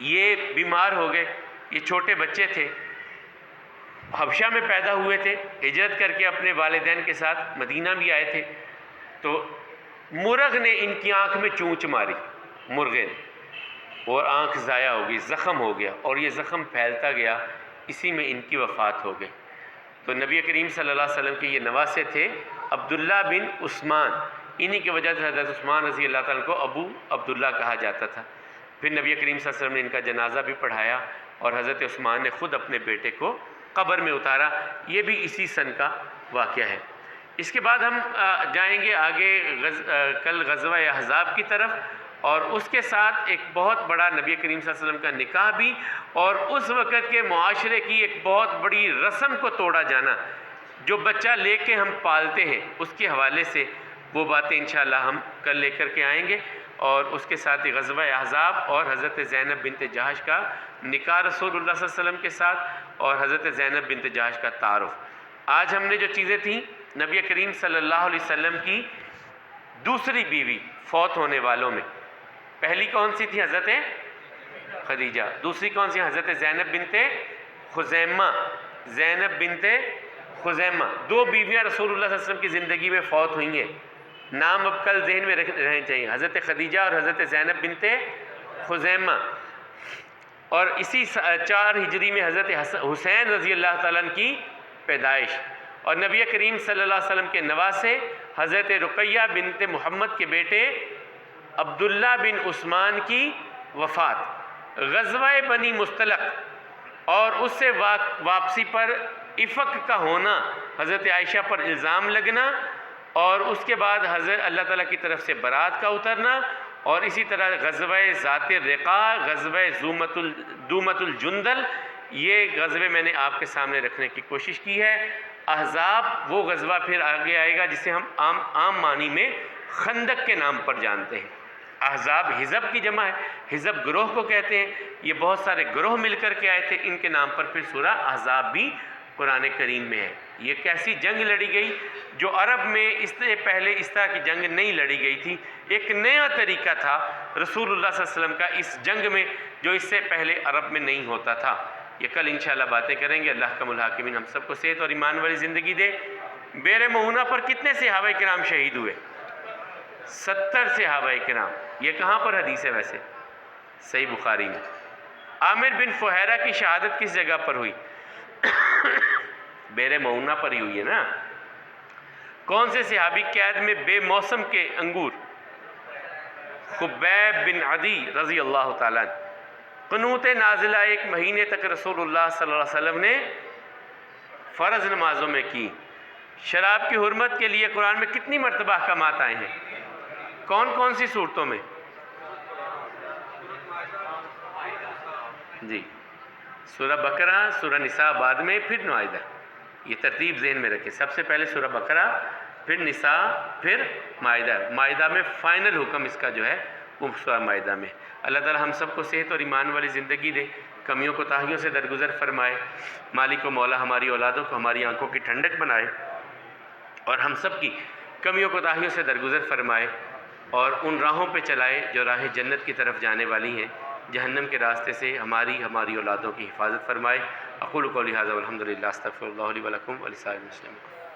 یہ بیمار ہو گئے. یہ چھوٹے بچے تھے، حبشہ میں پیدا ہوئے تھے، ہجرت کر کے اپنے والدین کے ساتھ مدینہ بھی آئے تھے. تو مرغ نے ان کی آنکھ میں چونچ ماری، مرغے نے، اور آنکھ ضائع ہو گئی، زخم ہو گیا، اور یہ زخم پھیلتا گیا، اسی میں ان کی وفات ہو گئی. تو نبی کریم صلی اللہ علیہ وسلم کے یہ نواسے تھے عبداللہ بن عثمان، انہی کی وجہ سے حضرت عثمان رضی اللہ تعالیٰ کو ابو عبداللہ کہا جاتا تھا. پھر نبی کریم صلی اللہ علیہ وسلم نے ان کا جنازہ بھی پڑھایا اور حضرت عثمان نے خود اپنے بیٹے کو قبر میں اتارا. یہ بھی اسی سن کا واقعہ ہے. اس کے بعد ہم جائیں گے آگے کل غزوہ احزاب کی طرف، اور اس کے ساتھ ایک بہت بڑا نبی کریم صلی اللہ علیہ وسلم کا نکاح بھی، اور اس وقت کے معاشرے کی ایک بہت بڑی رسم کو توڑا جانا جو بچہ لے کے ہم پالتے ہیں، اس کے حوالے سے وہ باتیں انشاءاللہ ہم کل لے کر کے آئیں گے. اور اس کے ساتھ ہی غزوہ احزاب اور حضرت زینب بنت جہش کا نکاح رسول اللہ صلی اللہ علیہ وسلم کے ساتھ، اور حضرت زینب بنت جہش کا تعارف. آج ہم نے جو چیزیں تھیں نبی کریم صلی اللہ علیہ وسلم کی دوسری بیوی فوت ہونے والوں میں، پہلی کون سی تھی؟ حضرت خدیجہ. دوسری کون سی؟ حضرت زینب بنت خزیمہ. زینب بنت خزیمہ 2 بیویاں رسول اللہ صلی اللہ علیہ وسلم کی زندگی میں فوت ہوئی ہیں. نام اب کل ذہن میں رہنے چاہیے، حضرت خدیجہ اور حضرت زینب بنت خزیمہ. اور اسی 4 ہجری میں حضرت حسین رضی اللہ تعالیٰ عنہ کی پیدائش، اور نبی کریم صلی اللہ علیہ وسلم کے نواسے حضرت رقیہ بنت محمد کے بیٹے عبداللہ بن عثمان کی وفات. غزوہ بنی مستلق اور اس سے واپسی پر افق کا ہونا، حضرت عائشہ پر الزام لگنا، اور اس کے بعد حضرت اللہ تعالیٰ کی طرف سے برات کا اترنا، اور اسی طرح غزوہ ذات الرقاع، غزوہ دومت الجندل، یہ غزوے میں نے آپ کے سامنے رکھنے کی کوشش کی ہے. احزاب وہ غزوہ پھر آگے آئے گا جسے ہم عام معنی میں خندق کے نام پر جانتے ہیں. احزاب حزب کی جمع ہے، حزب گروہ کو کہتے ہیں. یہ بہت سارے گروہ مل کر کے آئے تھے، ان کے نام پر پھر سورہ احزاب بھی قرآن کریم میں ہے. یہ کیسی جنگ لڑی گئی جو عرب میں اس سے پہلے اس طرح کی جنگ نہیں لڑی گئی تھی. ایک نیا طریقہ تھا رسول اللہ صلی اللہ علیہ وسلم کا اس جنگ میں جو اس سے پہلے عرب میں نہیں ہوتا تھا. یہ کل انشاءاللہ باتیں کریں گے. اللہ کا الحاکمین ہم سب کو صحت اور ایمان والی زندگی دے. بیر معونہ پر کتنے صحابہ کرام شہید ہوئے؟ 70 صحابہ کرام. یہ کہاں پر حدیث ہے ویسے؟ صحیح بخاری میں. عامر بن فہیرہ کی شہادت کس جگہ پر ہوئی؟ بیر معونہ پر ہی ہوئی ہے نا. کون سے صحابی قید میں بے موسم کے انگور؟ خبیب بن عدی رضی اللہ تعالیٰ عنہ. قنوت نازلہ 1 مہینے تک رسول اللہ صلی اللہ علیہ وسلم نے فرض نمازوں میں کی. شراب کی حرمت کے لیے قرآن میں کتنی مرتبہ احکامات آئے ہیں؟ کون کون سی صورتوں میں؟ جی، سورہ بقرہ، سورہ نساء بعد میں، پھر مائدہ. یہ ترتیب ذہن میں رکھے. سب سے پہلے سورہ بقرہ، پھر نساء، پھر مائدہ. مائدہ میں فائنل حکم اس کا جو ہے وہ سورہ مائدہ میں. اللہ تعالی ہم سب کو صحت اور ایمان والی زندگی دے، کمیوں کو تاہیوں سے درگزر فرمائے. مالک و مولا ہماری اولادوں کو ہماری آنکھوں کی ٹھنڈک بنائے. اور ہم سب کی کمیوں کوتاہیوں سے درگزر فرمائے اور ان راہوں پہ چلائے جو راہیں جنت کی طرف جانے والی ہیں، جہنم کے راستے سے ہماری اولادوں کی حفاظت فرمائے۔ اقول قولی ھذا والحمد للہ، استغفر اللہ لی ولکم ولسائر المسلمین۔